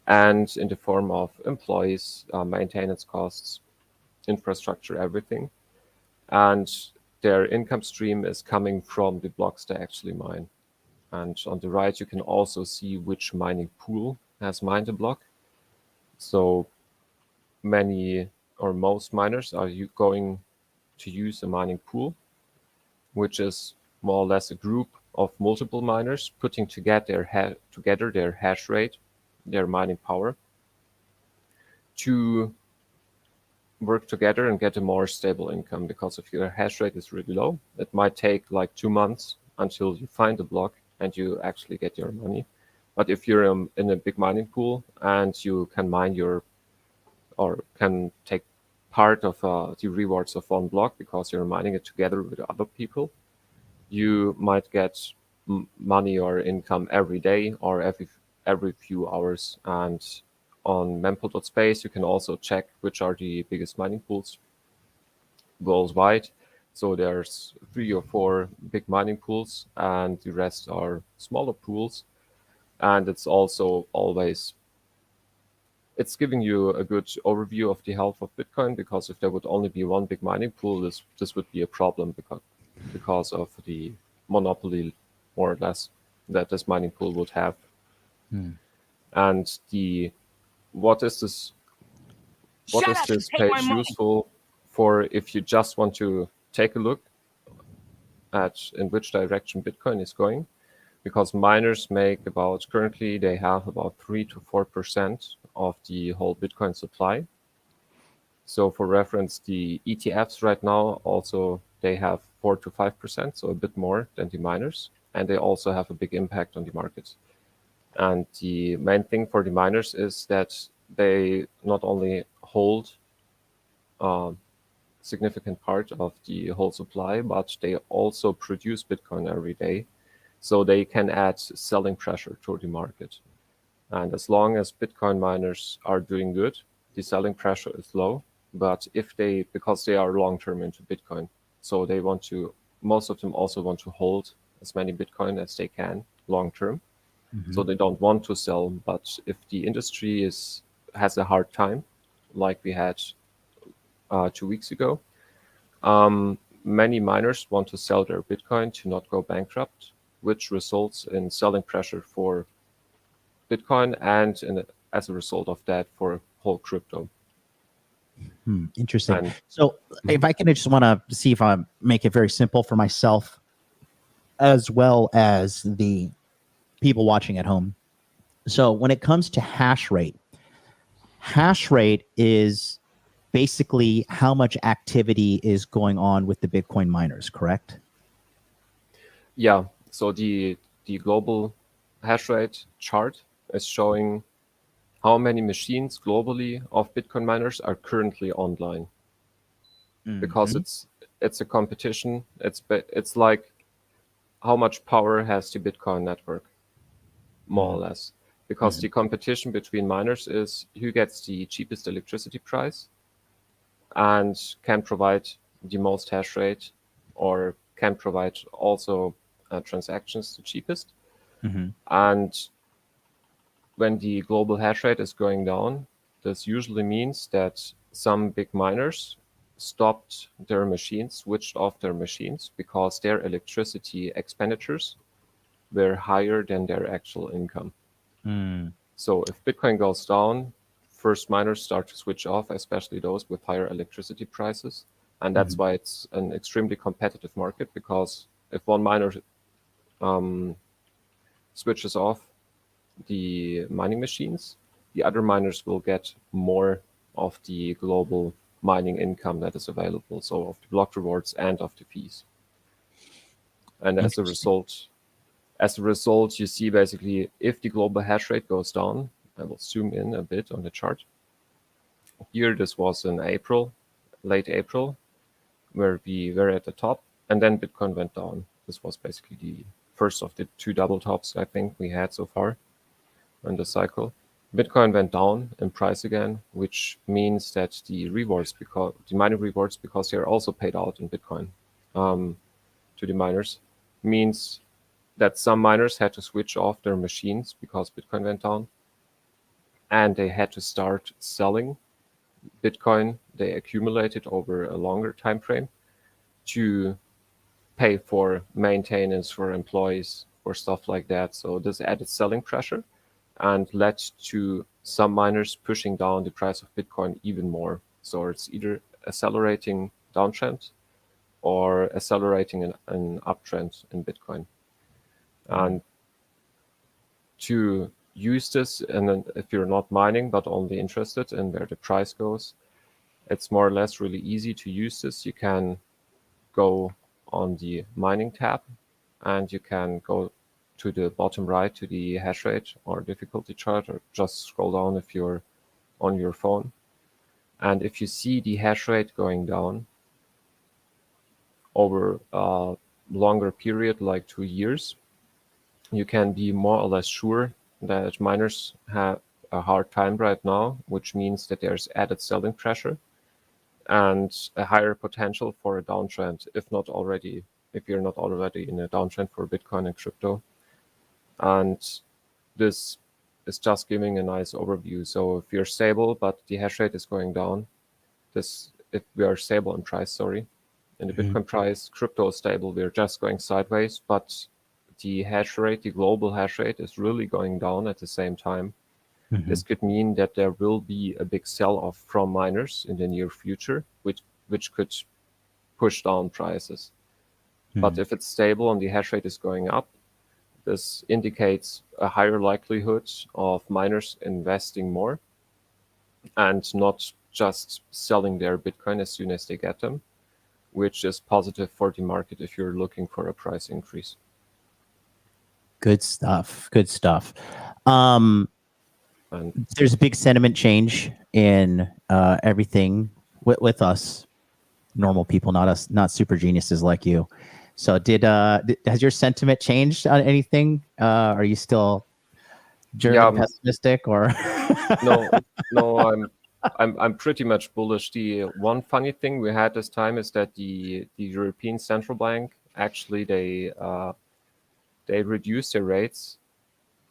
and in the form of employees, maintenance costs, infrastructure, everything. And their income stream is coming from the blocks they actually mine. And on the right, you can also see which mining pool has mined a block. So many or most miners are going to use a mining pool, which is more or less a group of multiple miners putting together their hash rate, their mining power, to work together and get a more stable income. Because if your hash rate is really low, it might take like 2 months until you find a block and you actually get your money. But if you're in a big mining pool and you can can take part of the rewards of one block because you're mining it together with other people, you might get money or income every day or every few hours. And on mempool.space, you can also check which are the biggest mining pools worldwide. So there's 3 or 4 big mining pools, and the rest are smaller pools. And it's also it's giving you a good overview of the health of Bitcoin, because if there would only be one big mining pool, this would be a problem because of the monopoly, more or less, that this mining pool would have. And what is this page useful for if you just want to take a look at in which direction Bitcoin is going? Because miners currently they have about 3 to 4% of the whole Bitcoin supply. So for reference, the ETFs right now also, they have 4 to 5%, so a bit more than the miners, and they also have a big impact on the market. And the main thing for the miners is that they not only hold a significant part of the whole supply, but they also produce Bitcoin every day. So they can add selling pressure to the market. And as long as Bitcoin miners are doing good, the selling pressure is low. But because they are long-term into Bitcoin, so most of them also want to hold as many Bitcoin as they can long-term. So they don't want to sell. But if the industry has a hard time, like we had 2 weeks ago, many miners want to sell their Bitcoin to not go bankrupt, which results in selling pressure for Bitcoin and as a result of that for whole crypto. Interesting. So if I can just want to see if I make it very simple for myself as well as the people watching at home. So when it comes to hash rate is basically how much activity is going on with the Bitcoin miners, correct? Yeah. So the global hash rate chart is showing how many machines globally of Bitcoin miners are currently online. Because it's a competition. It's like how much power has the Bitcoin network, more or less. Because the competition between miners is who gets the cheapest electricity price and can provide the most hash rate, or can provide also transactions the cheapest. And when the global hash rate is going down, this usually means that some big miners stopped their machines, switched off their machines, because their electricity expenditures were higher than their actual income. So if Bitcoin goes down first miners start to switch off, especially those with higher electricity prices. And that's why it's an extremely competitive market, because if one miner switches off the mining machines, the other miners will get more of the global mining income that is available, so of the block rewards and of the fees. And as a result, you see basically if the global hash rate goes down, I will zoom in a bit on the chart. Here, this was in April, late April, where we were at the top, and then Bitcoin went down. This was basically the first of the 2 double tops I think we had so far in the cycle. Bitcoin went down in price again, which means that the rewards, because the mining rewards, because they are also paid out in Bitcoin to the miners, means that some miners had to switch off their machines because Bitcoin went down, and they had to start selling Bitcoin they accumulated over a longer time frame to pay for maintenance, for employees, for stuff like that. So this added selling pressure and led to some miners pushing down the price of Bitcoin even more. So it's either accelerating downtrend or accelerating an uptrend in Bitcoin. And to use this, and then if you're not mining but only interested in where the price goes, it's more or less really easy to use this. You can go on the mining tab, and you can go to the bottom right to the hash rate or difficulty chart, or just scroll down if you're on your phone. And if you see the hash rate going down over a longer period, like 2 years, you can be more or less sure that miners have a hard time right now, which means that there's added selling pressure and a higher potential for a downtrend, if you're not already in a downtrend for Bitcoin and crypto. And this is just giving a nice overview. So if you're stable, but the hash rate is going down, if we are stable in price, in the Bitcoin price, crypto is stable, we're just going sideways, but the hash rate, the global hash rate, is really going down at the same time. This could mean that there will be a big sell-off from miners in the near future, which could push down prices. But if it's stable and the hash rate is going up, this indicates a higher likelihood of miners investing more and not just selling their Bitcoin as soon as they get them, which is positive for the market if you're looking for a price increase. Good stuff. And There's a big sentiment change in everything with us normal people, not super geniuses like you. So has your sentiment changed on anything? Are you still pessimistic or? No, I'm pretty much bullish. The one funny thing we had this time is that the European Central Bank, actually they reduced their rates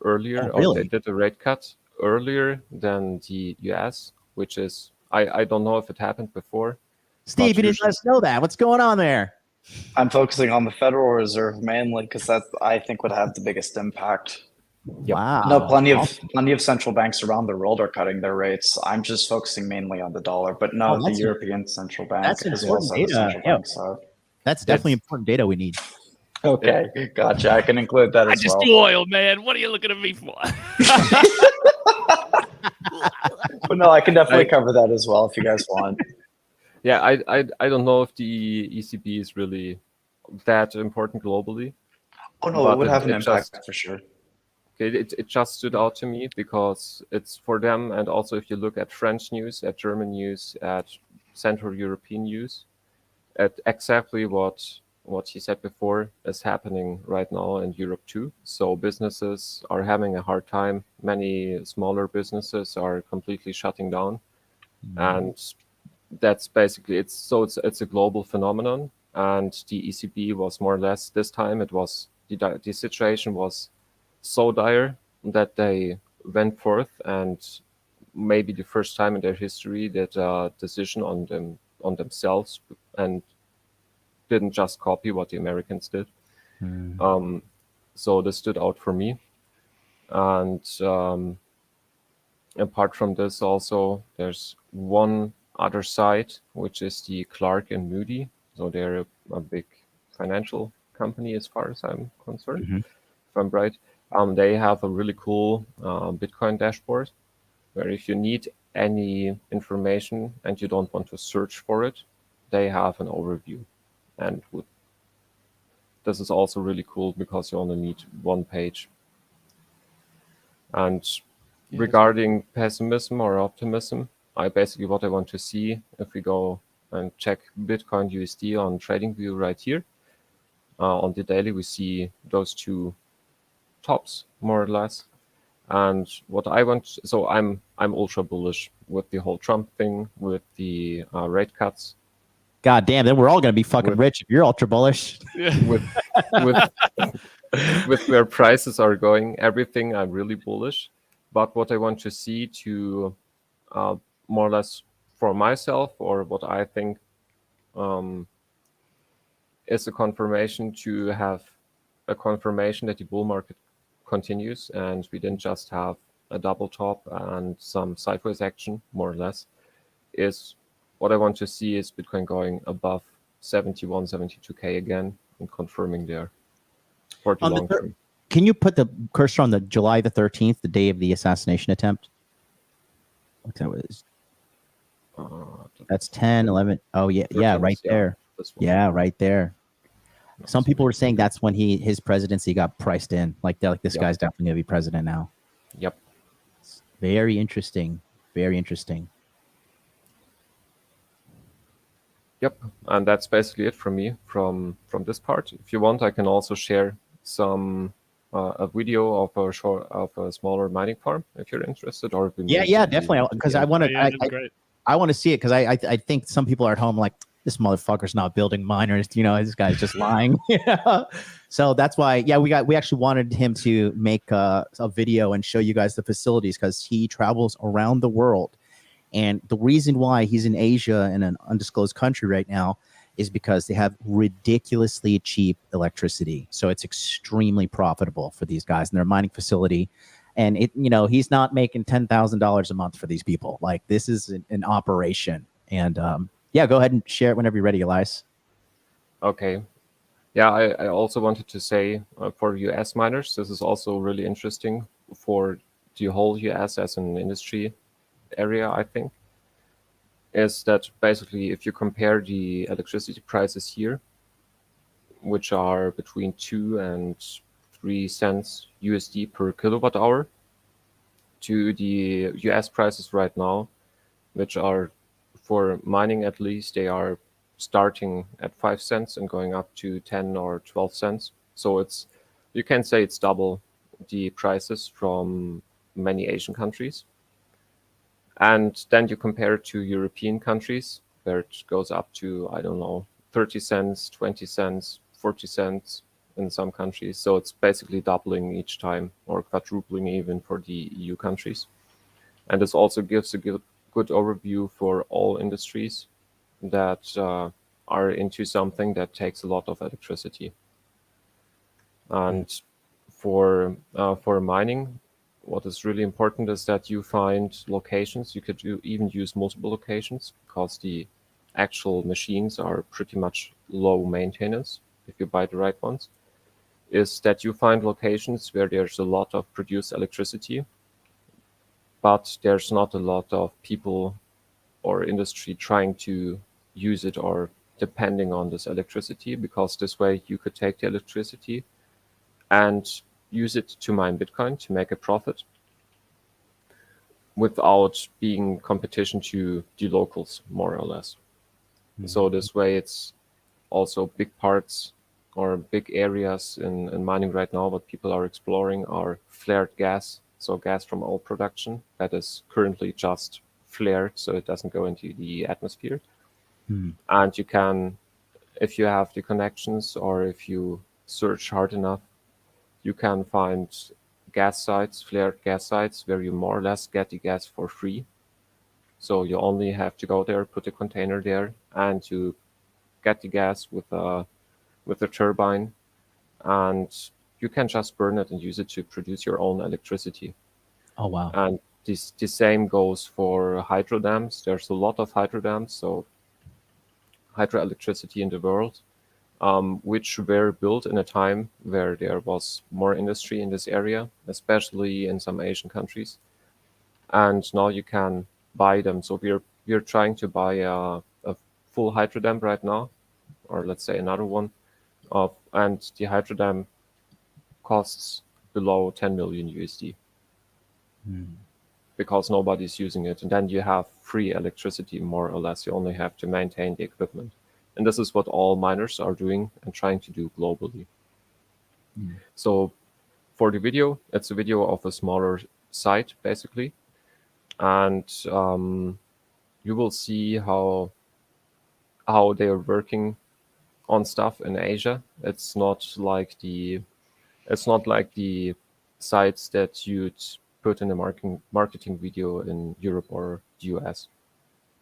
earlier, Oh, really? or they did a rate cut earlier than the US, which is, I don't know if it happened before. Steve, you didn't let us know that. What's going on there? I'm focusing on the Federal Reserve mainly because that I think would have the biggest impact. Yep. Wow. No, plenty of central banks around the world are cutting their rates. I'm just focusing mainly on the dollar, but no, the European Central Bank that's as well as important the data. central banks are. That's definitely important data we need. Okay, gotcha. I can include that I as just well. do oil, man. What are you looking at me for? But no, I can definitely cover that as well if you guys want. Yeah, I don't know if the ECB is really that important globally. Oh no, but it would have an it impact just- for sure. Okay, it just stood out to me because it's for them, and also if you look at French news, at German news, at Central European news, at exactly what he said before is happening right now in Europe too. So businesses are having a hard time. Many smaller businesses are completely shutting down, and that's basically it's a global phenomenon. And the ECB was more or less this time. It was the situation was so dire that they went forth and maybe the first time in their history did a decision on themselves and didn't just copy what the Americans did. So this stood out for me. And apart from this, also there's one other site, which is the Clark and Moody. So they're a big financial company, as far as I'm concerned, Mhm. if I'm right. They have a really cool Bitcoin dashboard where if you need any information and you don't want to search for it, they have an overview. And this is also really cool because you only need one page. And Yeah, regarding pessimism or optimism, what I want to see, if we go and check Bitcoin USD on TradingView right here, on the daily, we see those two tops more or less. And what I want, so I'm ultra bullish with the whole Trump thing, with the rate cuts, God damn, then we're all gonna be fucking With- rich if you're ultra bullish. yeah. with with where prices are going, everything. I'm really bullish. But what I want to see to more or less for myself, or what I think is a confirmation, to have a confirmation that the bull market continues and we didn't just have a double top and some sideways action, more or less, is what I want to see is Bitcoin going above 71, 72K again and confirming there for the On the long thir- term. Can you put the cursor on the July the 13th, the day of the assassination attempt? That was that's 10, 11. Oh yeah, yeah, 13th, right yeah, there. this one. Yeah, right there. Some That's people were really saying cool. that's when his presidency got priced in. Like they're like, this Yep. guy's definitely gonna be president now. Yep. Very interesting. Very interesting. Yep, and that's basically it from me from this part. If you want, I can also share some a video of a smaller mining farm if you're interested, or if we Yeah, move yeah, to definitely. to Because the I end. want to, Yeah, that'd be great. I want to see it because I think some people are at home like, this motherfucker's not building miners. You know, this guy's just lying. Yeah. So that's why, yeah, we actually wanted him to make a video and show you guys the facilities because he travels around the world. And the reason why he's in Asia in an undisclosed country right now is because they have ridiculously cheap electricity. So it's extremely profitable for these guys in their mining facility. And it, you know, he's not making $10,000 a month for these people. Like this is an operation. And yeah, go ahead and share it whenever you're ready, Elias. Okay. Yeah, I also wanted to say for US miners, this is also really interesting for the whole US as an industry area, I think, is that basically if you compare the electricity prices here, which are between 2 and 3 cents USD per kilowatt hour, to the US prices right now, which are for mining at least, they are starting at 5 cents and going up to 10 or 12 cents. So you can say it's double the prices from many Asian countries. And then you compare it to European countries where it goes up to, I don't know, 30 cents, 20 cents, 40 cents in some countries. So it's basically doubling each time, or quadrupling even for the EU countries. And this also gives a good overview for all industries that are into something that takes a lot of electricity. And for mining, what is really important is that you find locations. You could even use multiple locations because the actual machines are pretty much low maintenance if you buy the right ones. Is that you find locations where there's a lot of produced electricity, but there's not a lot of people or industry trying to use it or depending on this electricity, because this way you could take the electricity and use it to mine Bitcoin to make a profit without being competition to the locals, more or less. So this way it's also big parts or big areas in mining right now. What people are exploring are flared gas, so gas from oil production that is currently just flared, so it doesn't go into the atmosphere. And you can, if you have the connections or if you search hard enough, you can find gas sites, flared gas sites, where you more or less get the gas for free. So you only have to go there, put a container there, and you get the gas with a turbine, and you can just burn it and use it to produce your own electricity. Oh, wow. And the same goes for hydro dams. There's a lot of hydro dams, so hydroelectricity in the world, which were built in a time where there was more industry in this area, especially in some Asian countries. And now you can buy them. So we're trying to buy a full hydro dam right now, or let's say another one, and the hydro dam costs below 10 million USD. Because nobody's using it. And then you have free electricity, more or less. You only have to maintain the equipment. And this is what all miners are doing and trying to do globally. So for the video, it's a video of a smaller site, basically. And you will see how they are working on stuff in Asia. It's not like the sites that you'd put in a marketing video in Europe or the US.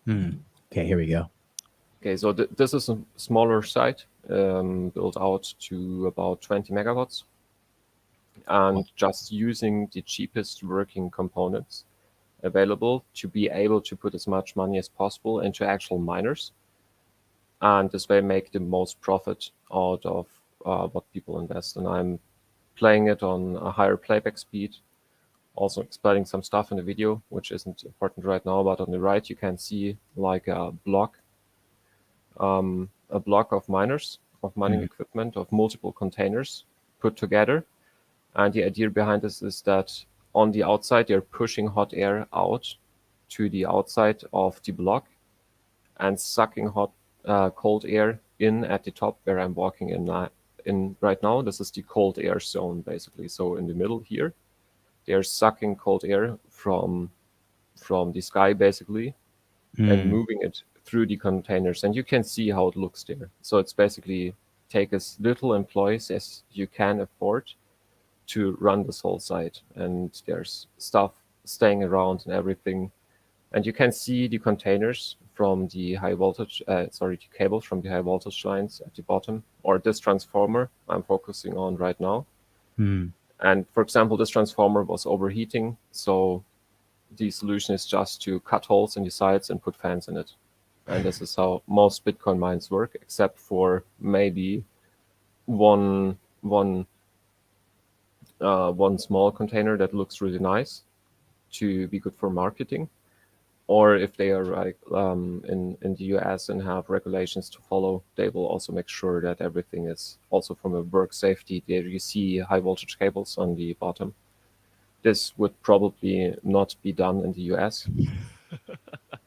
Okay, here we go. Okay, so this is a smaller site, built out to about 20 megawatts, and just using the cheapest working components available to be able to put as much money as possible into actual miners, and this way make the most profit out of what people invest. And I'm playing it on a higher playback speed, also explaining some stuff in the video, which isn't important right now, but on the right you can see like a block of miners, of mining equipment, of multiple containers put together. And the idea behind this is that on the outside, they're pushing hot air out to the outside of the block and sucking cold air in at the top where I'm walking in right now. This is the cold air zone, basically. So in the middle here, they're sucking cold air from the sky, basically, and moving it through the containers. And you can see how it looks there. So it's basically take as little employees as you can afford to run this whole site. And there's stuff staying around and everything. And you can see the containers from the high voltage, the cables from the high voltage lines at the bottom, or this transformer I'm focusing on right now. And for example, this transformer was overheating. So the solution is just to cut holes in the sides and put fans in it. And this is how most Bitcoin mines work, except for maybe one small container that looks really nice to be good for marketing. Or if they are like in the US and have regulations to follow, they will also make sure that everything is also from a work safety. There you see high voltage cables on the bottom. This would probably not be done in the US.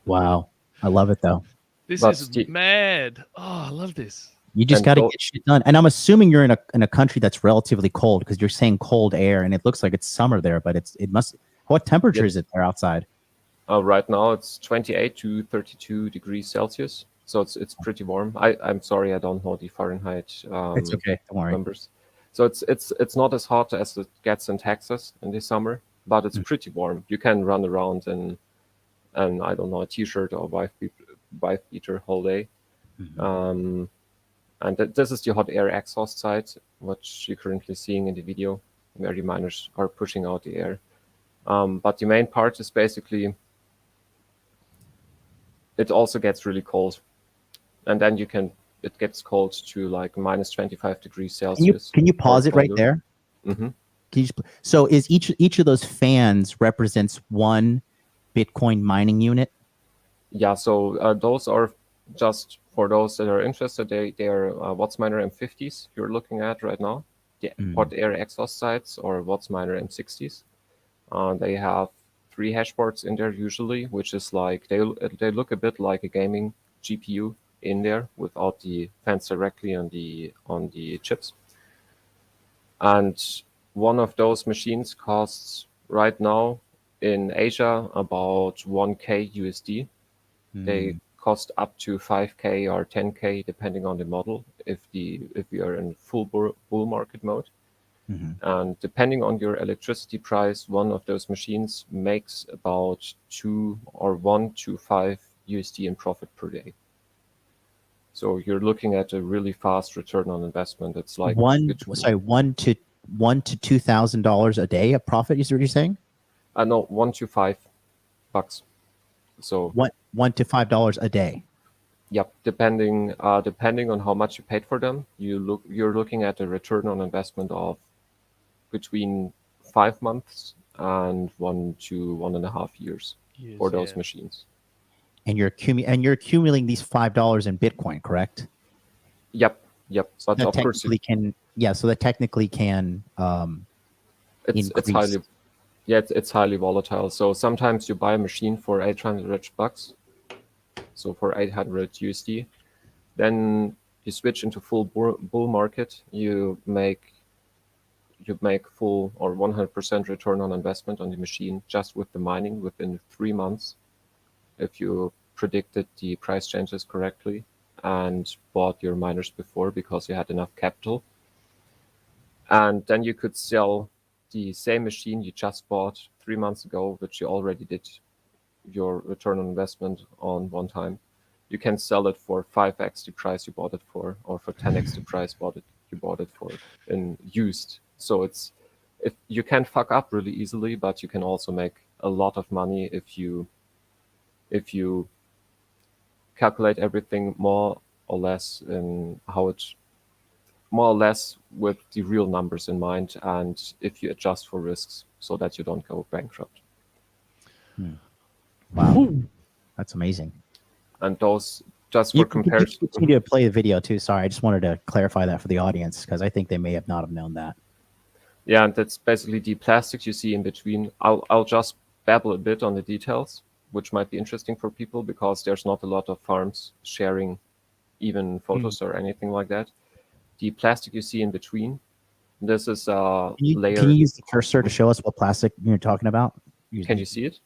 Wow. I love it though. This But is mad. Oh, I love this. You just And got to go- get shit done. And I'm assuming you're in a country that's relatively cold because you're saying cold air and it looks like it's summer there, but it must. What temperature is it there outside? Right now it's 28 to 32 degrees Celsius, so it's pretty warm. I'm sorry, I don't know the Fahrenheit It's okay. Don't worry. numbers. So it's not as hot as it gets in Texas in the summer, but it's pretty warm. You can run around in I don't know, a t-shirt or wife beater whole day. And this is the hot air exhaust side, what you're currently seeing in the video, where the miners are pushing out the air. But the main part is basically, it also gets really cold. And then it gets cold to like minus 25 degrees Celsius. Can you pause it right colder. there? Mm-hmm. So is each of those fans represents one Bitcoin mining unit? Yeah, so those are just for those that are interested. They are WattsMiner M50s you're looking at right now, the hot air exhaust sites, or WattsMiner M60s. They have 3 hash boards in there usually, which is like they look a bit like a gaming GPU in there without the fans directly on the chips. And one of those machines costs right now in Asia about 1K USD. They cost up to 5K or 10K depending on the model if we are in full bull market mode. And depending on your electricity price, one of those machines makes about 1 to 5 USD in profit per day. So you're looking at a really fast return on investment. It's like $1 to $2,000 a day of profit. Is what you're saying? No, 1 to 5 bucks. So What, $1 to $5 a day? yep, depending on how much you paid for them, you're looking at a return on investment of between 5 months and 1 to 1.5 years for those machines. And you're accumulating these $5 in Bitcoin, correct? Yep. But That of course, technically can, yeah. So that technically can it's increase. it's highly volatile. So sometimes you buy a machine for 800 bucks, so for 800 USD, then you switch into full bull market. You make full or 100% return on investment on the machine just with the mining within 3 months, if you predicted the price changes correctly and bought your miners before because you had enough capital. And then you could sell the same machine you just bought 3 months ago, which you already did your return on investment on one time. You can sell it for 5x the price you bought it for, or for 10x the price you bought it for in used. So if you can fuck up really easily, but you can also make a lot of money if you calculate everything more or less with the real numbers in mind, and if you adjust for risks so that you don't go bankrupt. Wow, that's amazing. And those, just You for comparison, continue to play the video too. Sorry, I just wanted to clarify that for the audience because I think they may have not have known that. yeah, and that's basically the plastic you see in between. I'll just babble a bit on the details, which might be interesting for people because there's not a lot of farms sharing even photos or anything like that. The plastic you see in between, this is a layer. Can you use the cursor to show us what plastic you're talking about? Can you see it?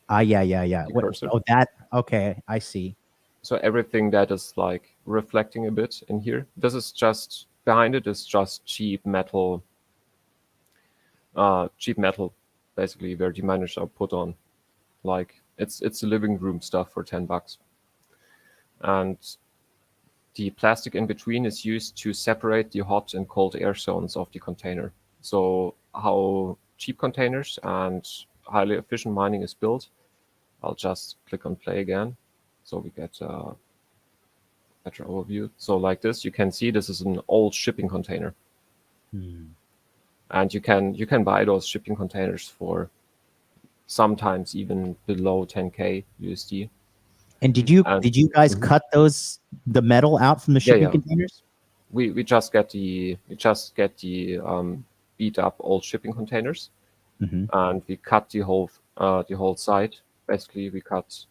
Yeah. Cursor. Oh, that. Okay, I see. So everything that is like reflecting a bit in here, this is just, behind it is just cheap metal, basically, where the miners are put on. Like it's the living room stuff for $10. And the plastic in between is used to separate the hot and cold air zones of the container. So how cheap containers and highly efficient mining is built, I'll just click on play again, so we get a better overview. So like this, you can see this is an old shipping container. And you can buy those shipping containers for sometimes even below 10K USD. And did you guys cut the metal out from the shipping yeah. containers? We just get the beat up old shipping containers, and we cut the whole side. Basically, we cut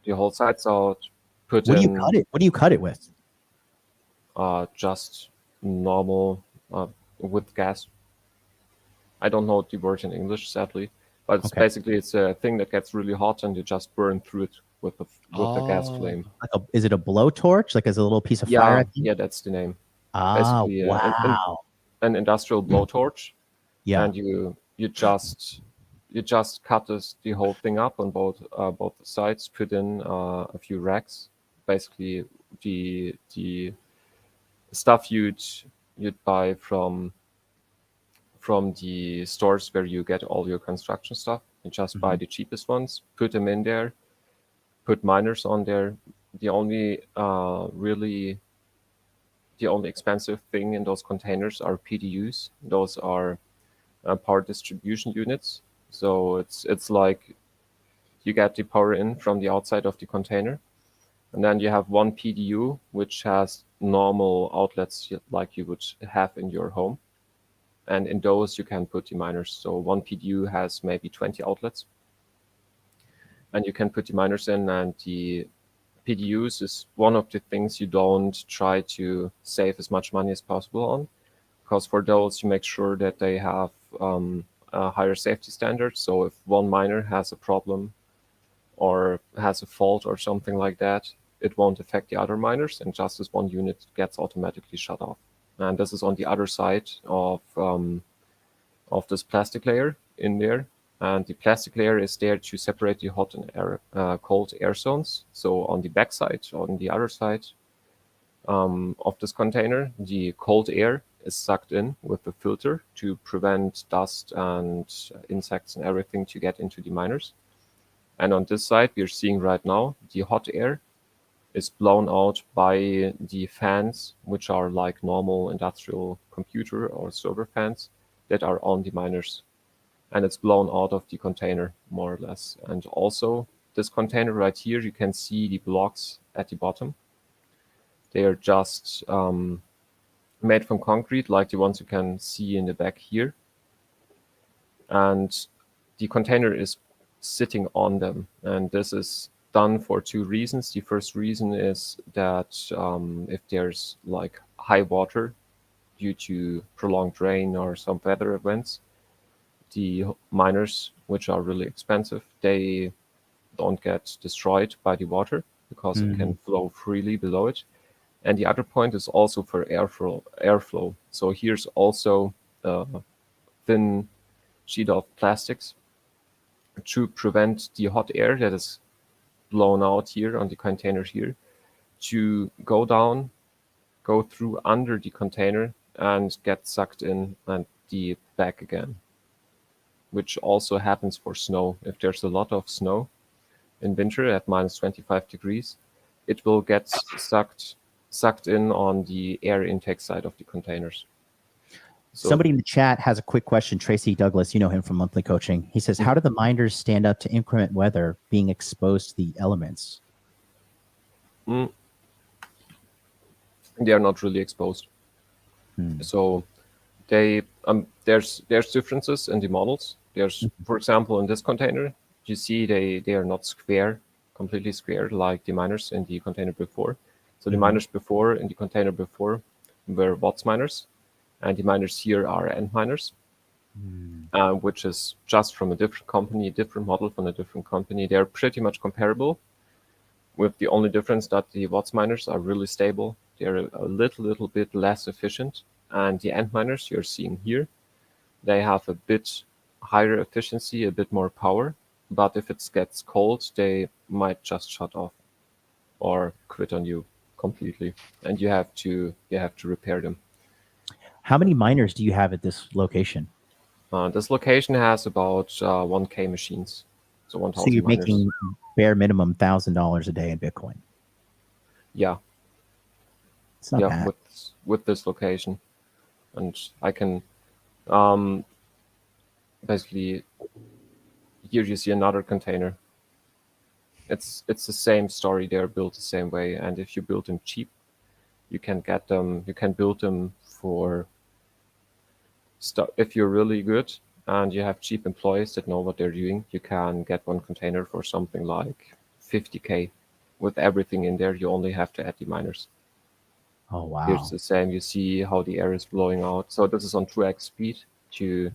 the whole sides out. What do you cut it with? Just normal with gas. I don't know the word in English, sadly, but it's basically it's a thing that gets really hot and you just burn through it with a gas flame. Is it a blowtorch? Like as a little piece of fire? Yeah, that's the name. Ah, basically, wow. An industrial blowtorch. Yeah. And you just cut the whole thing up on both sides, put in a few racks. Basically, the stuff you'd buy from the stores where you get all your construction stuff. You just buy the cheapest ones, put them in there, put miners on there. The only expensive thing in those containers are PDUs. Those are power distribution units. So it's like you get the power in from the outside of the container, and then you have one PDU which has normal outlets like you would have in your home, and in those you can put the miners. So one PDU has maybe 20 outlets, and you can put the miners in, and the PDUs is one of the things you don't try to save as much money as possible on, because for those you make sure that they have a higher safety standard. So if one miner has a problem or has a fault or something like that, it won't affect the other miners, and just this one unit gets automatically shut off. And this is on the other side of this plastic layer in there. And the plastic layer is there to separate the hot and cold air zones. So on the back side, on the other side of this container, the cold air is sucked in with the filter to prevent dust and insects and everything to get into the miners. And on this side, we're seeing right now the hot air is blown out by the fans, which are like normal industrial computer or server fans that are on the miners. And it's blown out of the container, more or less. And also, this container right here, you can see the blocks at the bottom. They are just made from concrete, like the ones you can see in the back here. And the container is sitting on them. And this is done for two reasons. The first reason is that if there's like high water due to prolonged rain or some weather events, the miners, which are really expensive, they don't get destroyed by the water because it can flow freely below it. And the other point is also for airflow. So here's also a thin sheet of plastics to prevent the hot air that is blown out here on the container here to go down, go through under the container and get sucked in and the back again, which also happens for snow. If there's a lot of snow in winter at minus 25 degrees, it will get sucked in on the air intake side of the containers. So, Somebody in the chat has a quick question. Tracy Douglas, you know him from monthly coaching. He says, how do the miners stand up to inclement weather being exposed to the elements? they are not really exposed. So they there's differences in the models. There's, for example, in this container, you see they are not completely square like the miners in the container before. So the miners before in the container before were Watts miners, and the miners here are End miners, which is just from a different company, a different model from a different company. They're pretty much comparable, with the only difference that the Watts miners are really stable. They're a little bit less efficient, and the End miners you're seeing here, they have a bit higher efficiency, a bit more power. But if it gets cold, they might just shut off or quit on you completely, and you have to repair them. How many miners do you have at this location? This location has about 1K machines, so 1,000 So you're miners. making bare minimum $1,000 a day in Bitcoin. Yeah, It's not bad. with this location, and I can basically here you see another container. It's the same story. They're built the same way, and if you build them cheap, you can get them. You can build them for stuff. If you're really good and you have cheap employees that know what they're doing, you can get one container for something like 50K with everything in there. You only have to add the miners. Oh, wow. Here's the same. You see how the air is blowing out. So this is on 2x speed to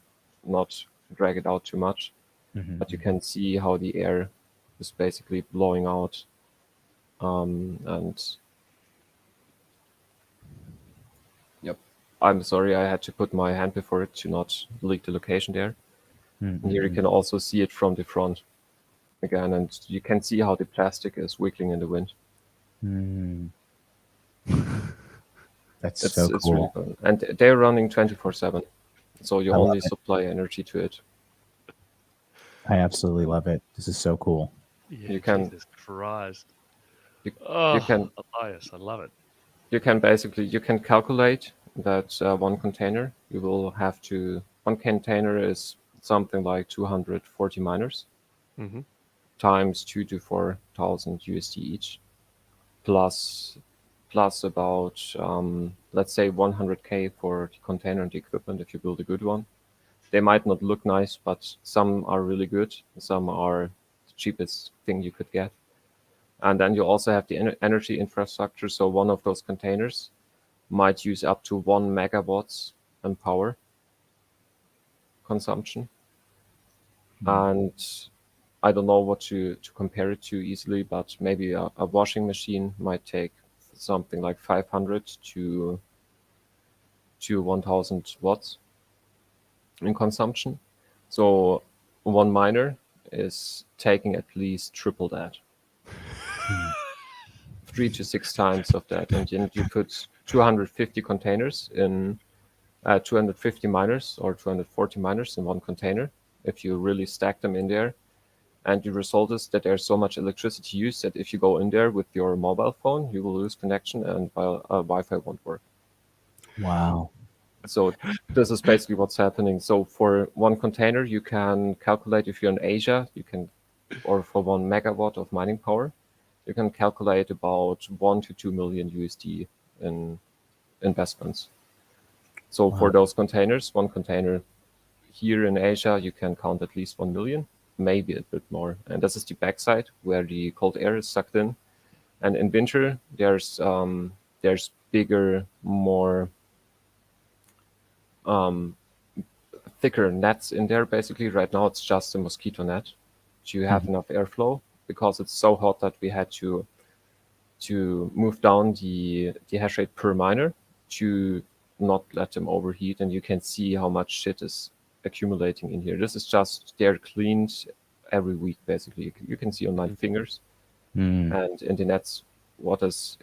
not drag it out too much. But you can see how the air is basically blowing out. And yep, I'm sorry, I had to put my hand before it to not leak the location there. And here you can also see it from the front again, and you can see how the plastic is wiggling in the wind. That's It's so cool. really fun. And they're running 24/7, so you I love only it. supply energy to it. I absolutely love it. This is so cool. Yeah, You can- Jesus Christ. You Oh, can Elias, I love it. you can calculate that one container you will have to. One container is something like 240 miners Mhm. times 2 to 4,000 USD each, plus about let's say 100K for the container and the equipment if you build a good one. They might not look nice, but some are really good. Some are the cheapest thing you could get. And then you also have the energy infrastructure. So one of those containers might use up to 1 megawatts in power consumption. And I don't know what to compare it to easily, but maybe a washing machine might take something like 500 to 1,000 watts in consumption. So one miner is taking at least triple that. 3 to 6 times of that. And then you put 250 containers in 250 miners or 240 miners in one container. If you really stack them in there, And the result is that there's so much electricity used that if you go in there with your mobile phone, you will lose connection and Wi-Fi won't work. Wow. So this is basically what's happening. So for one container, you can calculate if you're in Asia, or for 1 megawatt of mining power, you can calculate about 1 to 2 million USD in investments. So for Wow. those containers, one container here in Asia, you can count at least 1 million, maybe a bit more. And this is the backside where the cold air is sucked in. And in winter, there's bigger, more thicker nets in there. Basically, right now it's just a mosquito net to have enough airflow, because it's so hot that we had to move down the hash rate per miner to not let them overheat. And you can see how much shit is accumulating in here. This is just, they're cleaned every week, basically. You can see on my fingers. And in the nets what is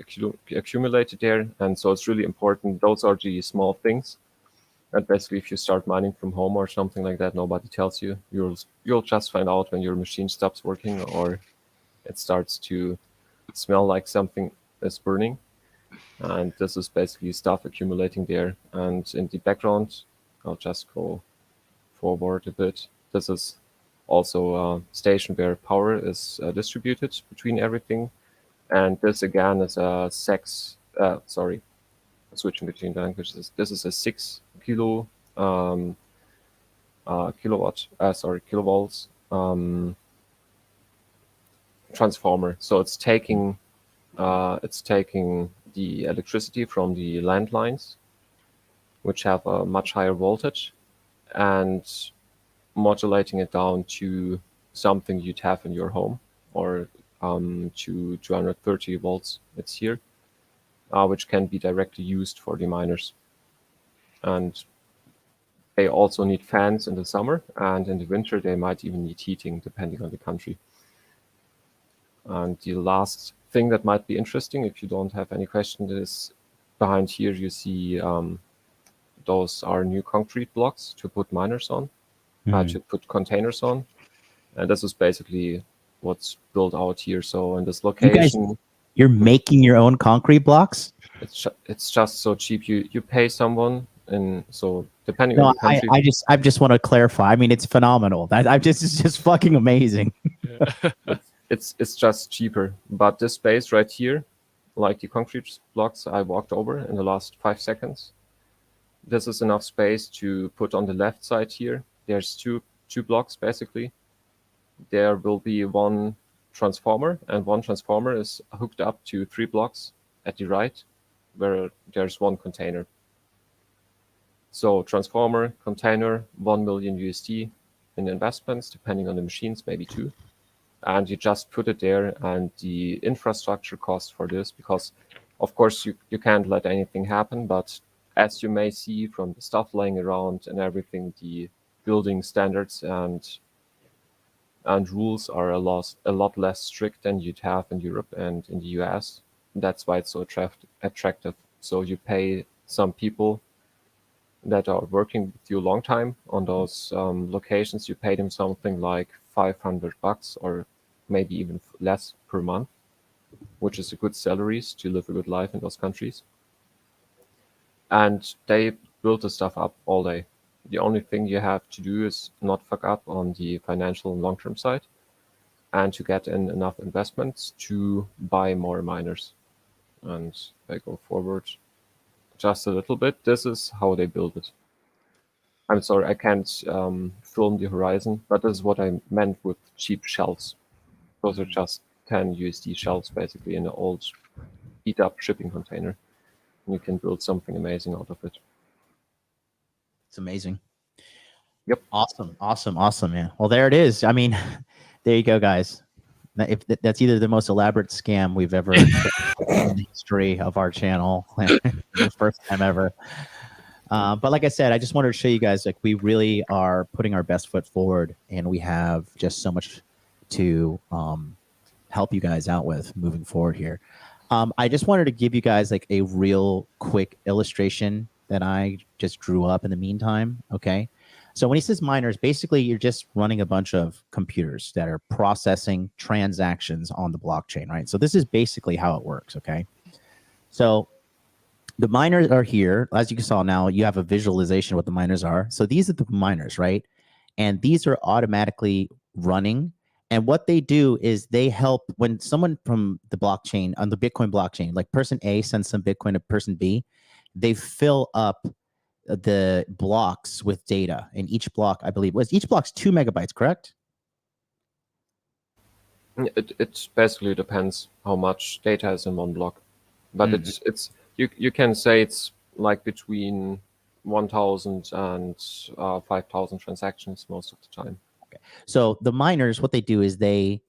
accumulated there. And so it's really important. Those are the small things. And basically, if you start mining from home or something like that, nobody tells you. You'll just find out when your machine stops working or it starts to smell like something is burning. And this is basically stuff accumulating there. And in the background, I'll just go forward a bit. This is also a station where power is distributed between everything. And this again is a switching between languages. This is a 6 kilovolts transformer. So it's taking the electricity from the landlines, which have a much higher voltage, and modulating it down to something you'd have in your home, or to 230 volts. It's here, which can be directly used for the miners. And they also need fans in the summer, and in the winter they might even need heating, depending on the country. And the last thing that might be interesting, if you don't have any question, is behind here you see those are new concrete blocks to put miners on, to put containers on. And this is basically what's built out here. So in this location, You're making your own concrete blocks? it's just so cheap. You pay someone, and so depending on the country. I just want to clarify. I mean, it's phenomenal. It's just fucking amazing. It's just cheaper. But this space right here, like the concrete blocks I walked over in the last 5 seconds, this is enough space to put on the left side here. There's two blocks basically. There will be one transformer, and one transformer is hooked up to 3 blocks at the right, where there's one container. So transformer, container, 1 million USD in investments, depending on the machines, maybe 2. And you just put it there, and the infrastructure cost for this, because of course you can't let anything happen, but as you may see from the stuff laying around and everything, the building standards and rules are a lot less strict than you'd have in Europe and in the US. That's why it's so attractive. So you pay some people that are working with you a long time on those locations. You pay them something like $500 or maybe even less per month, which is a good salaries to live a good life in those countries. And they build the stuff up all day. The only thing you have to do is not fuck up on the financial and long-term side, and to get in enough investments to buy more miners. And if I go forward just a little bit, this is how they build it. I'm sorry, I can't film the horizon, but this is what I meant with cheap shells. Those are just 10 USD shells, basically, in an old heat-up shipping container. And you can build something amazing out of it. It's amazing. Yep. Awesome. Yeah. Well, there it is. I mean, there you go, guys. If that's either the most elaborate scam we've ever in the history of our channel, the first time ever. But like I said, I just wanted to show you guys, like, we really are putting our best foot forward, and we have just so much to help you guys out with moving forward here. I just wanted to give you guys like a real quick illustration that I just drew up in the meantime. Okay. So when he says miners, basically you're just running a bunch of computers that are processing transactions on the blockchain, right? So this is basically how it works, okay? So the miners are here. As you saw now, you have a visualization of what the miners are. So these are the miners, right? And these are automatically running. And what they do is they help when someone from the blockchain, on the Bitcoin blockchain, like person A sends some Bitcoin to person B, they fill up the blocks with data. And each block, I believe, each block's 2 megabytes, correct? It basically depends how much data is in one block, but it's you can say it's like between 1,000 and 5,000 transactions most of the time. Okay. So the miners, what they do is they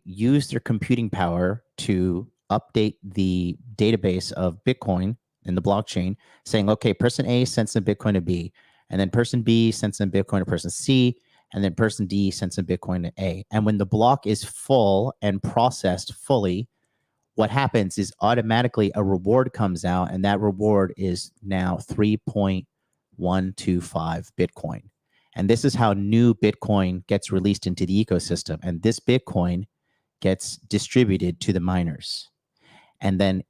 use their computing power to update the database of Bitcoin in the blockchain, saying, okay, person A sends some Bitcoin to B, and then person B sends some Bitcoin to person C, and then person D sends some Bitcoin to A. And when the block is full and processed fully, what happens is automatically a reward comes out, and that reward is now 3.125 Bitcoin. And this is how new Bitcoin gets released into the ecosystem. And this Bitcoin gets distributed to the miners. And then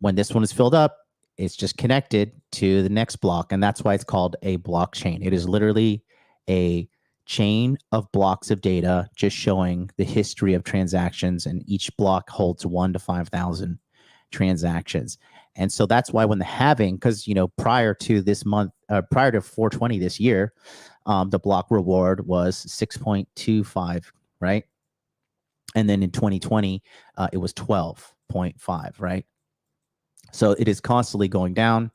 when this one is filled up, it's just connected to the next block. And that's why it's called a blockchain. It is literally a chain of blocks of data just showing the history of transactions, and each block holds 1 to 5,000 transactions. And so that's why when the halving, because prior to this month, prior to 420 this year, the block reward was 6.25, right? And then in 2020, it was 12.5, right? So it is constantly going down.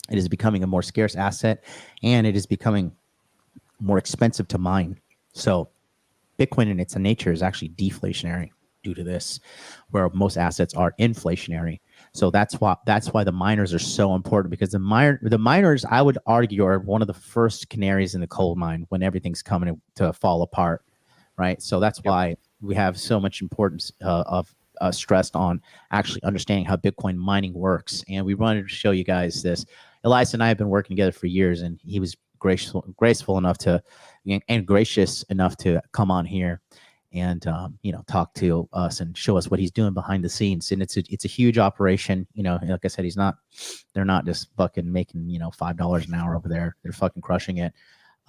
It is becoming a more scarce asset, and it is becoming more expensive to mine. So Bitcoin in its nature is actually deflationary due to this, where most assets are inflationary. So that's why the miners are so important, because the miners, I would argue, are one of the first canaries in the coal mine when everything's coming to fall apart, right? So that's why we have so much importance of stressed on actually understanding how Bitcoin mining works. And we wanted to show you guys this. Elias and I have been working together for years, and he was graceful enough to, and gracious enough to come on here and talk to us and show us what he's doing behind the scenes. And it's a huge operation. Like I said, they're not just fucking making $5 an hour over there. They're fucking crushing it.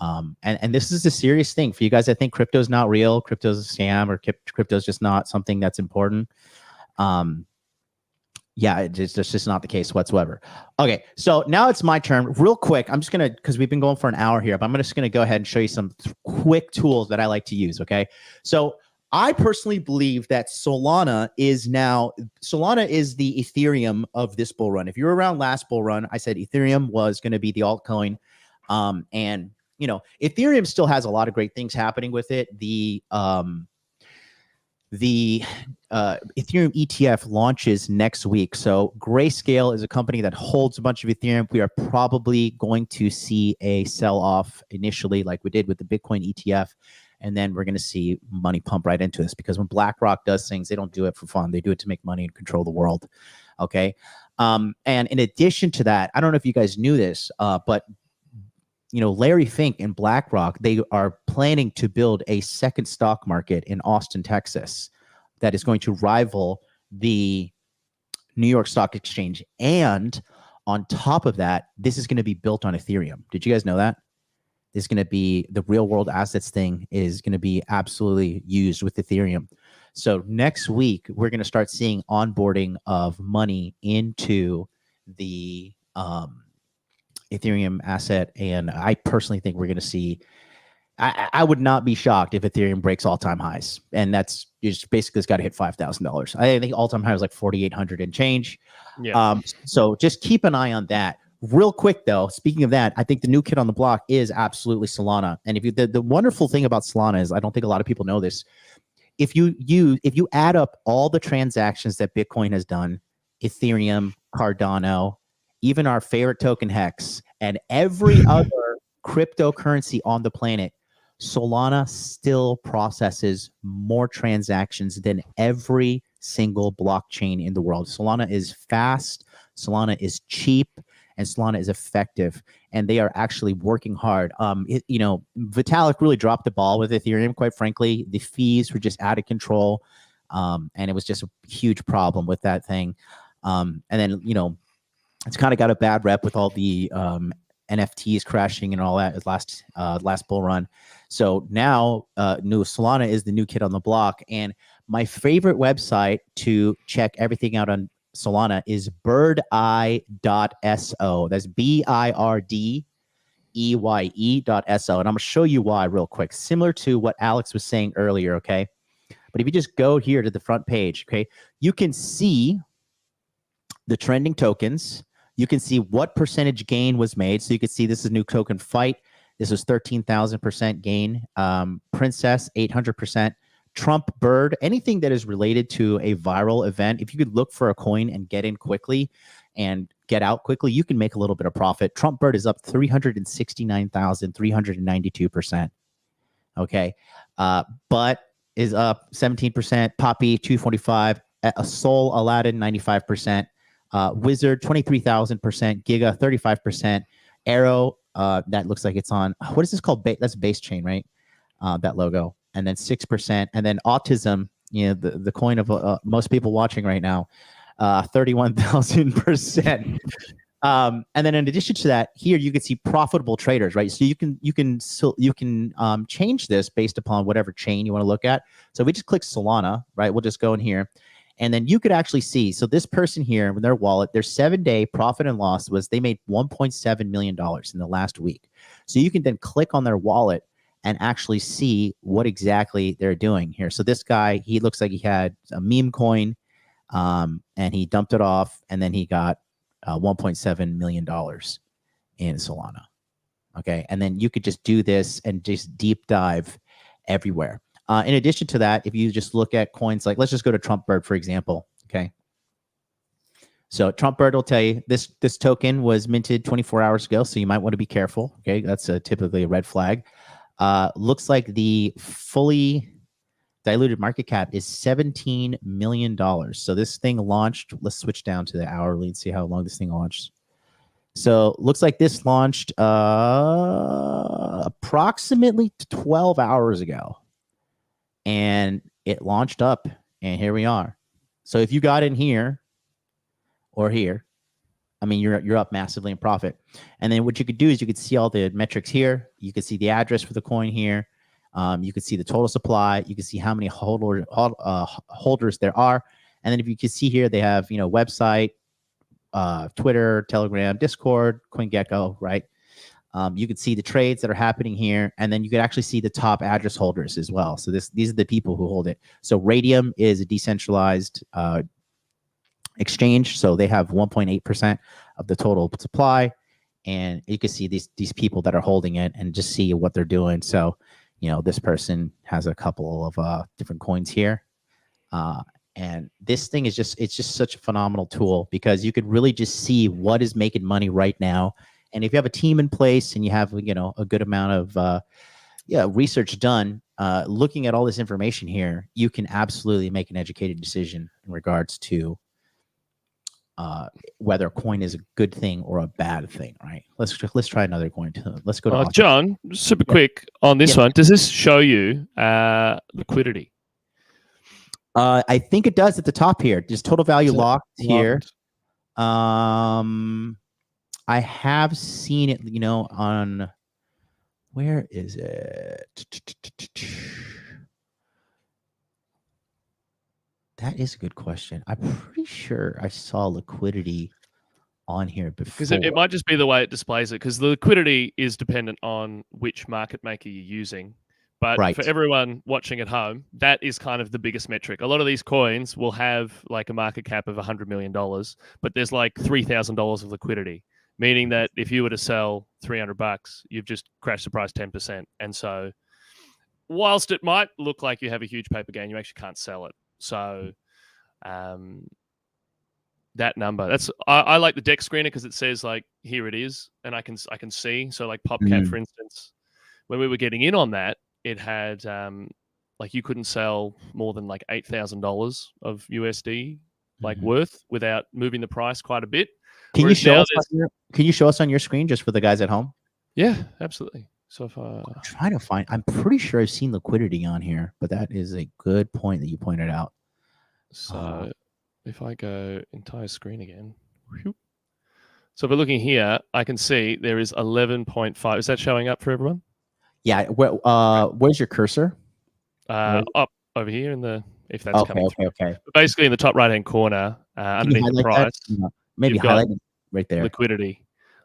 And this is a serious thing for you guys. I think crypto's not real. Crypto's a scam, or crypto's just not something that's important. It's just not the case whatsoever. Okay, so now it's my turn. Real quick, I'm just gonna, because we've been going for an hour here, but I'm just gonna go ahead and show you some quick tools that I like to use. Okay, so I personally believe that Solana is the Ethereum of this bull run. If you were around last bull run, I said Ethereum was going to be the altcoin, and Ethereum still has a lot of great things happening with it. The Ethereum ETF launches next week. So Grayscale is a company that holds a bunch of Ethereum. We are probably going to see a sell-off initially, like we did with the Bitcoin ETF, and then we're going to see money pump right into this, because when BlackRock does things, they don't do it for fun. They do it to make money and control the world. Okay. And in addition to that, I don't know if you guys knew this, but Larry Fink and BlackRock, they are planning to build a second stock market in Austin, Texas, that is going to rival the New York Stock Exchange. And on top of that, this is going to be built on Ethereum. Did you guys know that? This is going to be, the real world assets thing is going to be absolutely used with Ethereum. So next week, we're going to start seeing onboarding of money into the Ethereum asset. And I personally think we're going to see, I would not be shocked if Ethereum breaks all-time highs. And that's just basically, it's got to hit $5,000. I think all-time high was like 4,800 and change. Yeah. So just keep an eye on that. Real quick though, speaking of that, I think the new kid on the block is absolutely Solana. And if you, the wonderful thing about Solana is, I don't think a lot of people know this, if you add up all the transactions that Bitcoin has done, Ethereum, Cardano, even our favorite token Hex, and every other cryptocurrency on the planet, Solana still processes more transactions than every single blockchain in the world. Solana is fast, Solana is cheap, and Solana is effective, and they are actually working hard. Vitalik really dropped the ball with Ethereum. Quite frankly, the fees were just out of control, and it was just a huge problem with that thing. And then it's kind of got a bad rep with all the NFTs crashing and all that last bull run. So now new Solana is the new kid on the block. And my favorite website to check everything out on Solana is birdeye.so. That's BIRDEYE.so. And I'm going to show you why real quick. Similar to what Alex was saying earlier, okay? But if you just go here to the front page, okay, you can see the trending tokens. You can see what percentage gain was made. So you can see this is new token Fight. This was 13,000% gain. Princess, 800%. Trump Bird, anything that is related to a viral event. If you could look for a coin and get in quickly and get out quickly, you can make a little bit of profit. Trump Bird is up 369,392%. Okay. But is up 17%. Poppy, 245. Soul Aladdin, 95%. Wizard, 23,000%. Giga, 35%. Arrow, that looks like it's on, what is this called? That's Base Chain, right? That logo. And then 6%. And then Autism, the coin of most people watching right now, 31,000%. And then in addition to that, here you can see profitable traders, right? So you can change this based upon whatever chain you want to look at. So we just click Solana, right? We'll just go in here. And then you could actually see, so this person here, with their wallet, their 7-day profit and loss was they made $1.7 million in the last week. So you can then click on their wallet and actually see what exactly they're doing here. So this guy, he looks like he had a meme coin, and he dumped it off, and then he got $1.7 million in Solana. Okay, and then you could just do this and just deep dive everywhere. In addition to that, if you just look at coins like, let's just go to Trump Bird, for example. Okay. So Trump Bird will tell you this token was minted 24 hours ago, so you might want to be careful. Okay, that's typically a red flag. Looks like the fully diluted market cap is $17 million. So this thing launched. Let's switch down to the hourly and see how long this thing launched. So looks like this launched approximately 12 hours ago. And it launched up, and here we are. So if you got in here or here, I mean, you're up massively in profit. And then what you could do is you could see all the metrics here. You could see the address for the coin here. You could see the total supply. You can see how many holders there are. And then if you can see here, they have, website, Twitter, Telegram, Discord, CoinGecko, right? You could see the trades that are happening here, and then you could actually see the top address holders as well. So these are the people who hold it. So Radium is a decentralized exchange, so they have 1.8% of the total supply, and you can see these people that are holding it and just see what they're doing. So, this person has a couple of different coins here, and this thing is just such a phenomenal tool because you could really just see what is making money right now. And if you have a team in place and you have, a good amount of research done, looking at all this information here, you can absolutely make an educated decision in regards to whether a coin is a good thing or a bad thing, right? Let's try another coin. Let's go to John, super quick on this one. Does this show you liquidity? I think it does at the top here. Just total value locked here. I have seen it, on, where is it? That is a good question. I'm pretty sure I saw liquidity on here before. Because it might just be the way it displays it, because the liquidity is dependent on which market maker you're using. But for everyone watching at home, that is kind of the biggest metric. A lot of these coins will have like a market cap of $100 million, but there's like $3,000 of liquidity. Meaning that if you were to sell $300, you've just crashed the price 10%. And so whilst it might look like you have a huge paper gain, you actually can't sell it. So that number, I like the DEX screener because it says like, here it is. And I can see. So like PopCat, for instance, when we were getting in on that, it had like you couldn't sell more than like $8,000 of USD like worth without moving the price quite a bit. Can you Whereas show now us? Can you show us on your screen just for the guys at home? Yeah, absolutely. So if I'm trying to find. I'm pretty sure I've seen liquidity on here, but that is a good point that you pointed out. so if I go entire screen again, whew. So if we're looking here, I can see there is 11.5. Is that showing up for everyone? Yeah. Where's your cursor? Up over here in the if that's Okay. coming through. Okay. But basically in the top right hand corner, Can you underneath the highlight price, that? Maybe you've got highlight it right there. liquidity.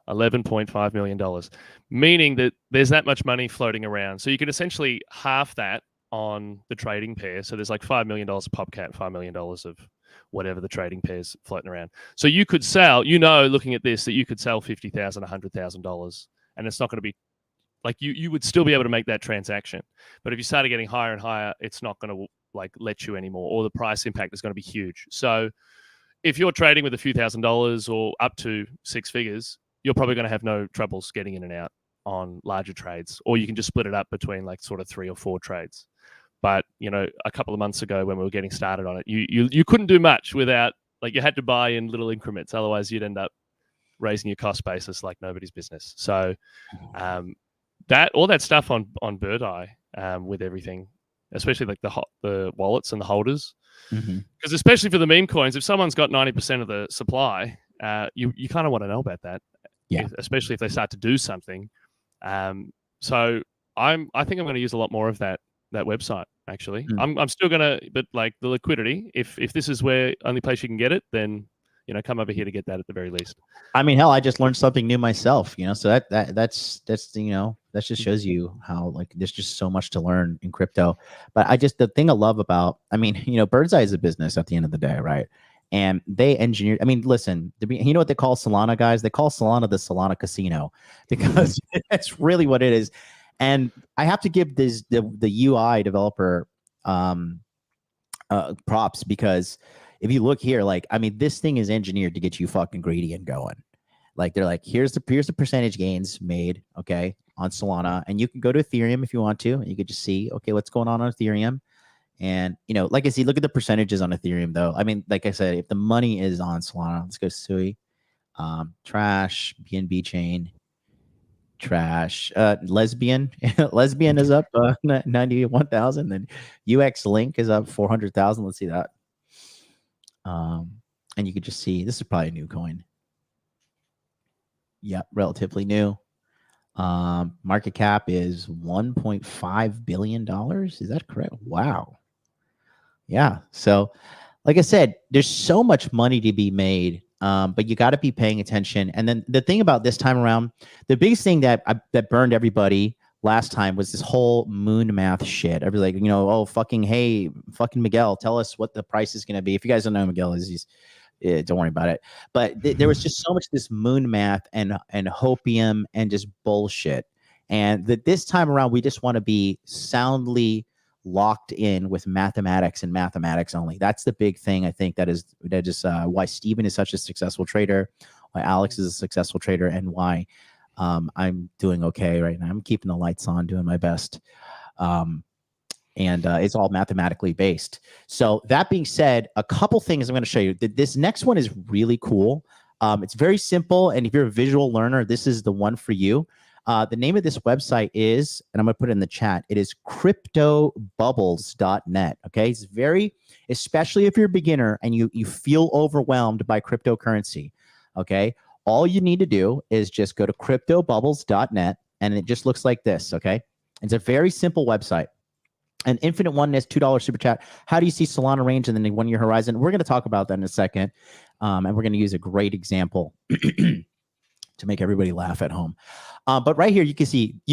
$11.5 million, meaning that there's that much money floating around. So you can essentially half that on the trading pair. So there's like $5 million of PopCat, $5 million of whatever the trading pairs floating around. So you could sell, looking at this, that you could sell $50,000, $100,000, and it's not going to be like you would still be able to make that transaction. But if you started getting higher and higher, it's not going to like let you anymore, or the price impact is going to be huge. So if you're trading with a few $1,000s or up to six figures, you're probably going to have no troubles getting in and out on larger trades, or you can just split it up between like sort of 3 or 4 trades. But a couple of months ago when we were getting started on it, you couldn't do much without, like, you had to buy in little increments. Otherwise, you'd end up raising your cost basis like nobody's business. So all that stuff on Bird Eye with everything, especially like the wallets and the holders, because especially for the meme coins, if someone's got 90% of the supply, you kind of want to know about that. Yeah. Especially if they start to do something. So I think I'm going to use a lot more of that website, actually. I'm still going to, but like the liquidity, if this is where only place you can get it, then, come over here to get that at the very least. I mean, hell, I just learned something new myself, so that's that just shows you how, like, there's just so much to learn in crypto. But the thing I love about, Bird's Eye is a business at the end of the day, right? And they engineered, listen, you know what they call Solana, guys? They call Solana the Solana casino, because that's really what it is. And I have to give the UI developer props, because if you look here, like, this thing is engineered to get you fucking greedy and going. Like, they're like, here's the percentage gains made, okay, on Solana, and you can go to Ethereum if you want to, and you could just see, okay, what's going on Ethereum. And, like I see, look at the percentages on Ethereum, though. Like I said, if the money is on Solana, let's go Sui, trash, BNB chain, trash, lesbian. Lesbian is up 91,000. Then UX Link is up 400,000. Let's see that. And you could just see, this is probably a new coin. Yep, relatively new. Market cap is $1.5 billion. Is that correct? Wow. Yeah. So, like I said, there's so much money to be made, but you got to be paying attention. And then the thing about this time around, the biggest thing that burned everybody last time was this whole moon math shit. Everybody, like, oh, fucking Miguel, tell us what the price is going to be. If you guys don't know who Miguel is, don't worry about it. But there was just so much this moon math and hopium and just bullshit. And this time around, we just want to be soundly locked in with mathematics and mathematics only. That's the big thing. I think that is why Steven is such a successful trader, why Alex is a successful trader, and why I'm doing okay right now. I'm keeping the lights on, doing my best. And it's all mathematically based. So that being said, a couple things I'm going to show you. This next one is really cool. It's very simple, and if you're a visual learner, this is the one for you. The name of this website is, and I'm going to put it in the chat, it is cryptobubbles.net. Okay. It's especially if you're a beginner and you feel overwhelmed by cryptocurrency. Okay. All you need to do is just go to cryptobubbles.net, and it just looks like this. Okay. It's a very simple website. And Infinite Oneness, $2 super chat. How do you see Solana range in the 1 year horizon? We're going to talk about that in a second. And we're going to use a great example to make everybody laugh at home. But right here, you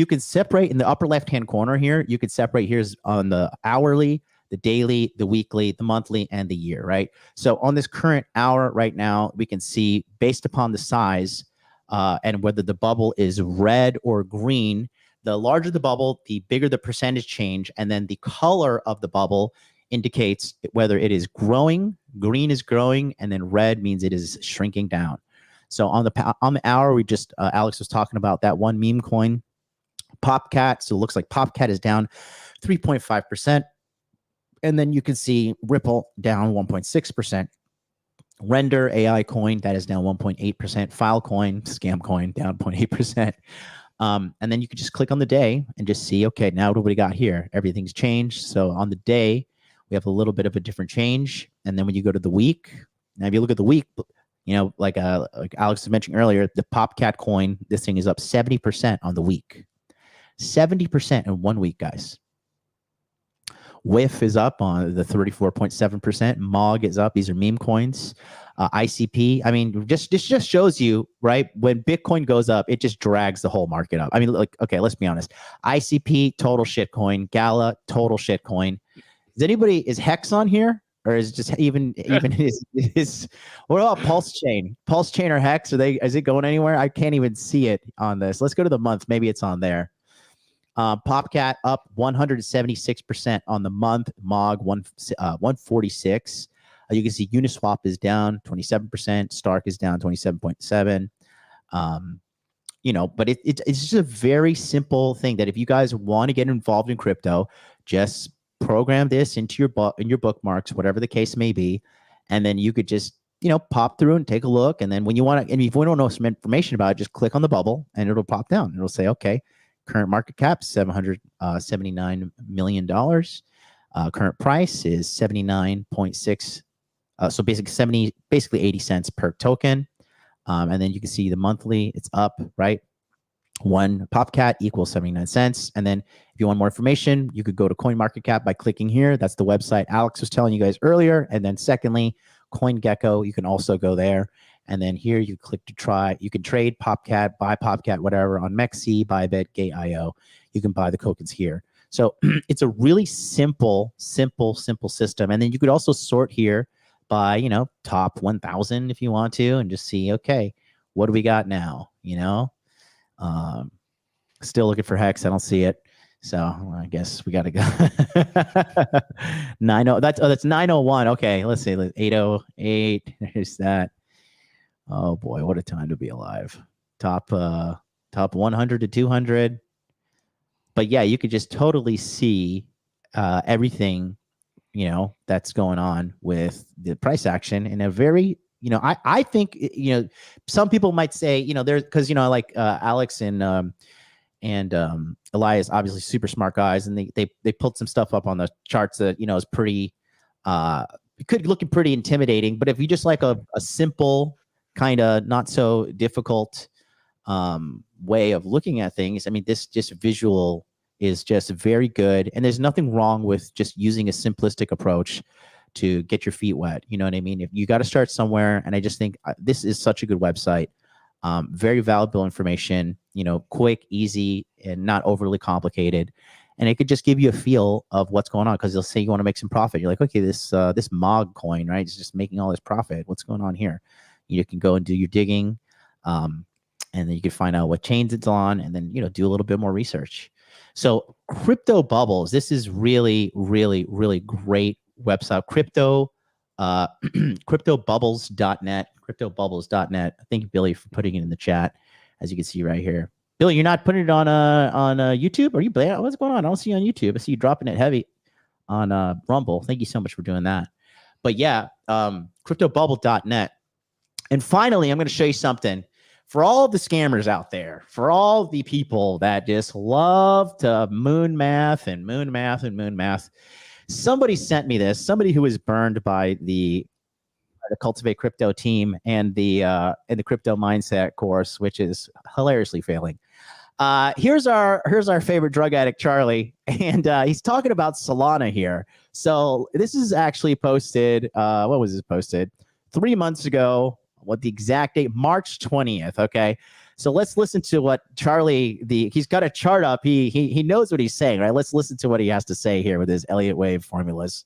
can separate in the upper left-hand corner here. You could separate here's on the hourly, the daily, the weekly, the monthly, and the year, right? So on this current hour right now, we can see based upon the size and whether the bubble is red or green. The larger the bubble, the bigger the percentage change. And then the color of the bubble indicates whether it is growing, green is growing, and then red means it is shrinking down. So on the hour, we just Alex was talking about that one meme coin, PopCat. So it looks like PopCat is down 3.5%. And then you can see Ripple down 1.6%. Render AI coin, that is down 1.8%. Filecoin, scam coin, down 0.8%. And then you could just click on the day and just see, okay, now what do we got here? Everything's changed. So on the day, we have a little bit of a different change. And then when you go to the week, now if you look at the week, like Alex was mentioning earlier, the PopCat coin, this thing is up 70% on the week. 70% in 1 week, guys. WIF is up on the 34.7%. MOG is up. These are meme coins. ICP. I mean, this just shows you, right? When Bitcoin goes up, it just drags the whole market up. I mean, like, okay, let's be honest. ICP, total shitcoin. Gala, total shitcoin. Is Hex on here? Or is it just even his what about Pulse Chain? Pulse Chain or Hex? Is it going anywhere? I can't even see it on this. Let's go to the month. Maybe it's on there. PopCat up 176% on the month. MOG 146. You can see Uniswap is down 27%. Stark is down 27.7. But it's just a very simple thing that if you guys want to get involved in crypto, just program this into your bookmarks, whatever the case may be, and then you could just pop through and take a look. And then when you want to, and if you want to know some information about it, just click on the bubble and it'll pop down. It'll say, okay, current market cap $779 million. Current price is 79.6. So basically 80 cents per token. And then you can see the monthly, it's up, right? One PopCat equals 79 cents. And then if you want more information, you could go to CoinMarketCap by clicking here. That's the website Alex was telling you guys earlier. And then secondly, CoinGecko, you can also go there. And then here you click to try. You can trade PopCat, buy PopCat, whatever on Mexi, Bybit, Gate.io. You can buy the tokens here. So it's a really simple system. And then you could also sort here by, top 1,000 if you want to, and just see, okay, what do we got now? Still looking for Hex. I don't see it. So I guess we got to go 90. That's 901. Okay, let's see. 808. There's that. Oh boy, what a time to be alive. Top 100 to 200. But yeah, you could just totally see everything, that's going on with the price action in a very, I think, some people might say, there's because, like Alex and Elias, obviously super smart guys, and they pulled some stuff up on the charts that, is pretty, looking pretty intimidating. But if you just like a simple kind of not so difficult way of looking at things, I mean, this just visual is just very good. And there's nothing wrong with just using a simplistic approach to get your feet wet. You know what I mean? If you got to start somewhere, and I just think this is such a good website, very valuable information, quick, easy, and not overly complicated. And it could just give you a feel of what's going on, because they'll say you want to make some profit. You're like, okay, this MOG coin, right? It's just making all this profit. What's going on here? You can go and do your digging, and then you can find out what chains it's on, and then do a little bit more research. So Crypto Bubbles, this is really, really, really great website. CryptoBubbles.net. CryptoBubbles.net. Thank you, Billy, for putting it in the chat, as you can see right here. Billy, you're not putting it on YouTube? Are you? What's going on? I don't see you on YouTube. I see you dropping it heavy on Rumble. Thank you so much for doing that. But yeah, CryptoBubble.net. And finally, I'm going to show you something for all the scammers out there, for all the people that just love to moon math. Somebody sent me this. Somebody who was burned by the Cultivate Crypto team and the Crypto Mindset course, which is hilariously failing. Here's our favorite drug addict, Charlie, and he's talking about Solana here. So this is actually posted. What was this posted? 3 months ago. What the exact date? March 20th. Okay. So let's listen to what Charlie, he's got a chart up. He knows what he's saying, right? Let's listen to what he has to say here with his Elliott wave formulas.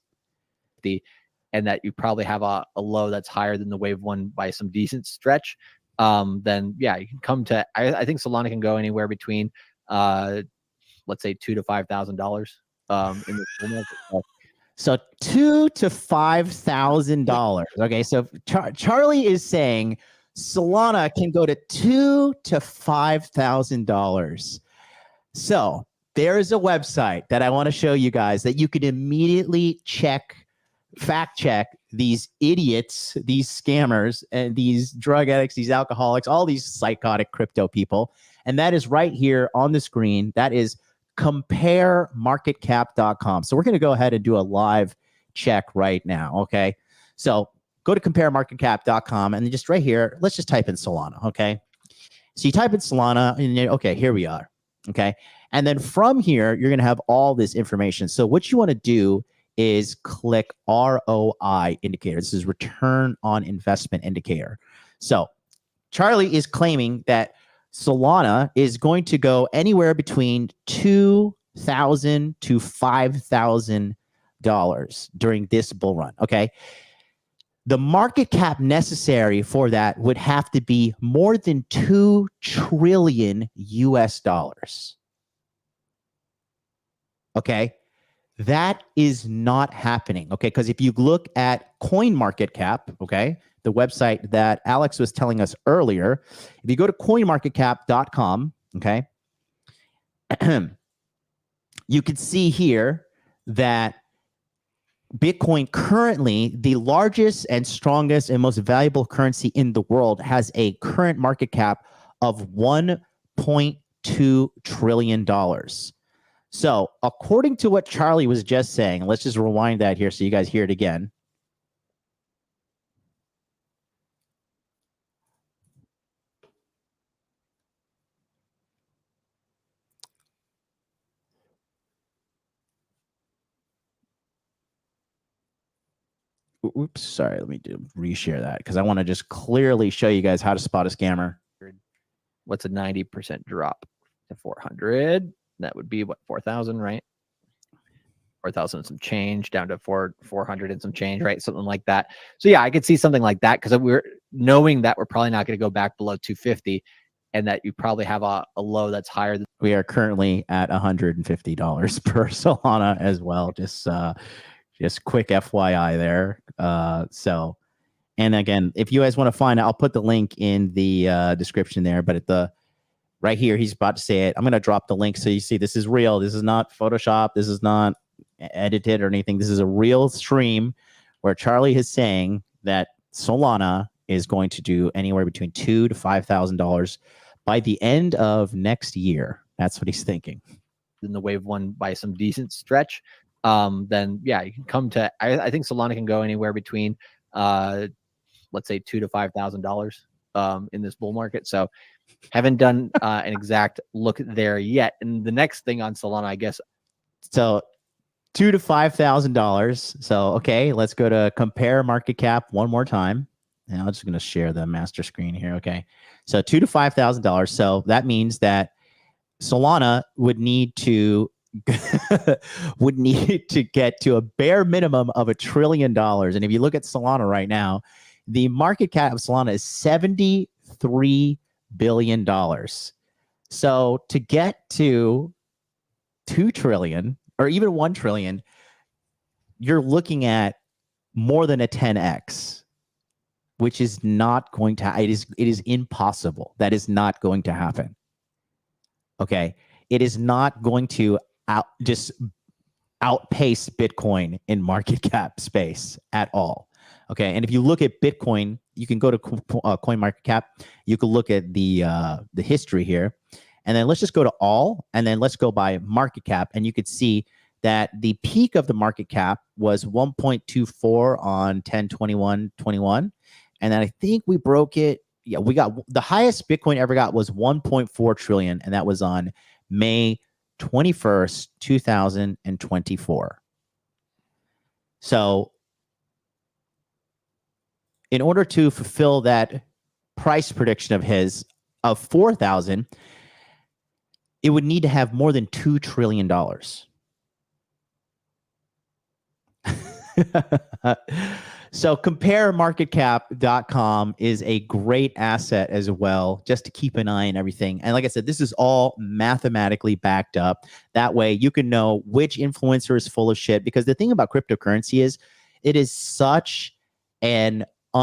And that you probably have a low that's higher than the wave one by some decent stretch. Then yeah, you can come to, I think Solana can go anywhere between, let's say $2,000 to $5,000 in the So $2,000 to $5,000. Okay, so Charlie is saying Solana can go to $2,000 to $5,000. So there is a website that I want to show you guys that you can immediately check fact check these idiots, these scammers, and these drug addicts, these alcoholics, all these psychotic crypto people. And that is right here on the screen. That is comparemarketcap.com. So we're going to go ahead and do a live check right now. Okay. So go to comparemarketcap.com and then just right here, let's just type in Solana. Okay. So you type in Solana and okay, here we are. Okay. And then from here, you're going to have all this information. So what you want to do is click ROI indicator. This is return on investment indicator. So Charlie is claiming that Solana is going to go anywhere between $2,000 to $5,000 during this bull run. Okay. The market cap necessary for that would have to be more than 2 trillion US dollars. Okay. That is not happening. Okay. Because if you look at CoinMarketCap, okay, the website that Alex was telling us earlier, if you go to coinmarketcap.com, okay, you can see here that Bitcoin currently, the largest and strongest and most valuable currency in the world, has a current market cap of $1.2 trillion. So according to what Charlie was just saying, let's just rewind that here so you guys hear it again. Oops, sorry, let me reshare that because I want to just clearly show you guys how to spot a scammer. What's a 90% drop to 400? That would be what, 4,000, right? 4,000 and some change down to 400 and some change, right? Something like that. So yeah, I could see something like that because we're knowing that we're probably not going to go back below 250 and that you probably have a low that's higher than. We are currently at $150 per Solana as well. Just quick FYI there. So, and again, if you guys want to find it, I'll put the link in the description there, but at the right here, he's about to say it. I'm going to drop the link so you see this is real. This is not Photoshop. This is not edited or anything. This is a real stream where Charlie is saying that Solana is going to do anywhere between $2,000 to $5,000 by the end of next year. That's what he's thinking. In the wave one by some decent stretch, then yeah, you can come to. I think Solana can go anywhere between, let's say $2,000 to $5,000 in this bull market. So haven't done an exact look there yet. And the next thing on Solana, I guess. So $2,000 to $5,000. So okay, let's go to compare market cap one more time. And I'm just going to share the master screen here. Okay, so $2,000 to $5,000. So that means that Solana would need to get to a bare minimum of $1 trillion. And if you look at Solana right now, the market cap of Solana is $73 billion. So to get to 2 trillion or even 1 trillion, you're looking at more than a 10x, which is not going to, it is impossible. That is not going to happen. Okay. It is not going to outpace Bitcoin in market cap space at all. Okay. And if you look at Bitcoin, you can go to CoinMarketCap. You can look at the history here. And then let's just go to all, and then let's go by market cap. And you could see that the peak of the market cap was 1.24 on 10/21/21. And then I think we broke it. Yeah, we got the highest Bitcoin ever got was 1.4 trillion. And that was on May 21st, 2024. So in order to fulfill that price prediction of his of 4,000, it would need to have more than $2 trillion. So comparemarketcap.com is a great asset as well, just to keep an eye on everything. And like I said, this is all mathematically backed up. That way you can know which influencer is full of shit. Because the thing about cryptocurrency is it is such an how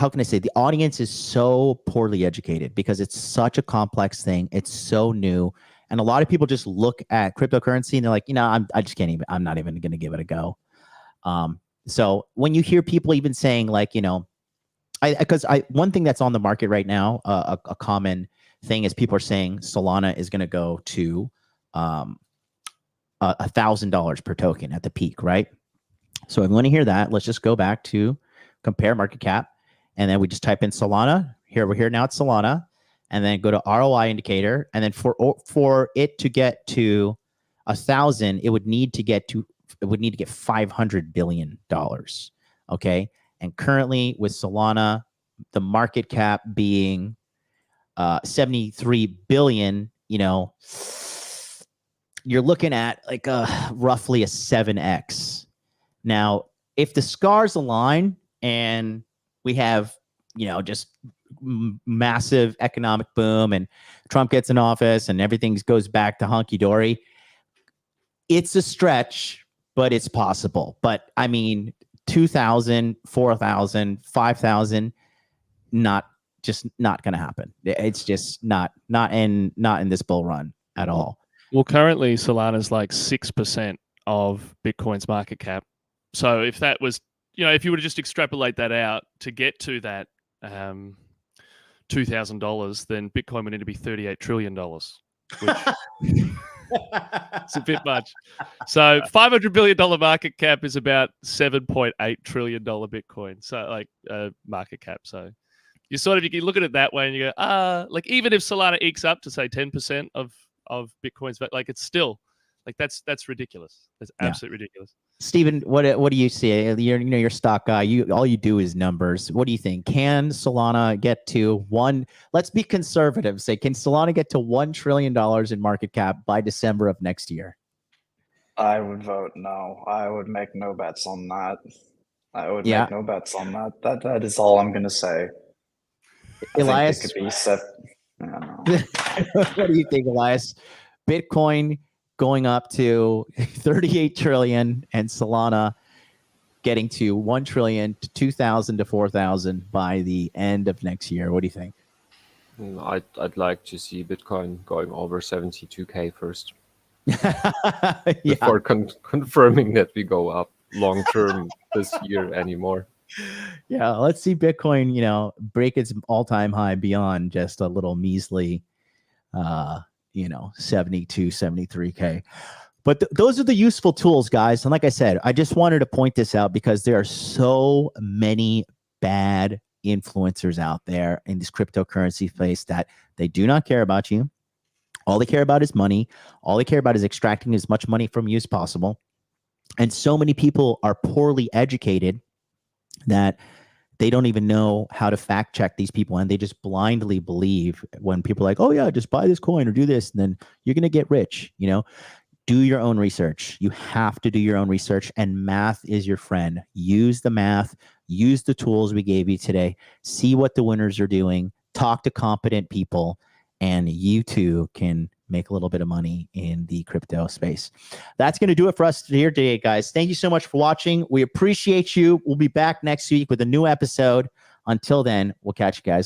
can I say, the audience is so poorly educated because it's such a complex thing. It's so new. And a lot of people just look at cryptocurrency and they're like, I just can't even, I'm not even going to give it a go. So when you hear people even saying like, because one thing that's on the market right now, a common thing is people are saying Solana is going to go to $1,000 per token at the peak, right? So if you want to hear that, let's just go back to compare market cap, and then we just type in Solana. Here we're here now at Solana, and then go to ROI indicator, and then for it to get to 1,000, it would need to get $500 billion. Okay, and currently with Solana, the market cap being 73 billion, you're looking at like roughly a 7x. Now, if the scars align and we have, just massive economic boom and Trump gets in office and everything goes back to hunky-dory, it's a stretch, but it's possible. But I mean, 2,000, 4,000, 5,000, not going to happen. It's just not in this bull run at all. Well, currently Solana's like 6% of Bitcoin's market cap. So if that was, if you were to just extrapolate that out to get to that $2,000, then Bitcoin would need to be $38 trillion, which it's a bit much. So $500 billion market cap is about $7.8 trillion Bitcoin. So like market cap. So you can look at it that way and you go, like even if Solana ekes up to say 10% of Bitcoin's, like it's still like that's ridiculous. That's absolutely ridiculous. Stephen, what do you see? You're stock guy. All you do is numbers. What do you think? Can Solana get to one? Let's be conservative. Say, can Solana get to $1 trillion in market cap by December of next year? I would vote no. I would make no bets on that. I would make no bets on that. That is all I'm going to say. Elias, it could be set. I don't know. What do you think, Elias? Bitcoin going up to 38 trillion and Solana getting to 1 trillion to 2,000 to 4,000 by the end of next year. What do you think? I'd like to see Bitcoin going over 72K first before confirming that we go up long term this year anymore. Yeah, let's see Bitcoin, break its all-time high beyond just a little measly 72, 73K. But those are the useful tools, guys. And like I said, I just wanted to point this out because there are so many bad influencers out there in this cryptocurrency space that they do not care about you. All they care about is money. All they care about is extracting as much money from you as possible. And so many people are poorly educated that they don't even know how to fact check these people, and they just blindly believe when people are like, oh yeah, just buy this coin or do this, and then you're going to get rich. Do your own research. You have to do your own research, and math is your friend. Use the math, use the tools we gave you today, see what the winners are doing, talk to competent people, and you too can make a little bit of money in the crypto space. That's going to do it for us here today, guys. Thank you so much for watching. We appreciate you. We'll be back next week with a new episode. Until then, we'll catch you guys later.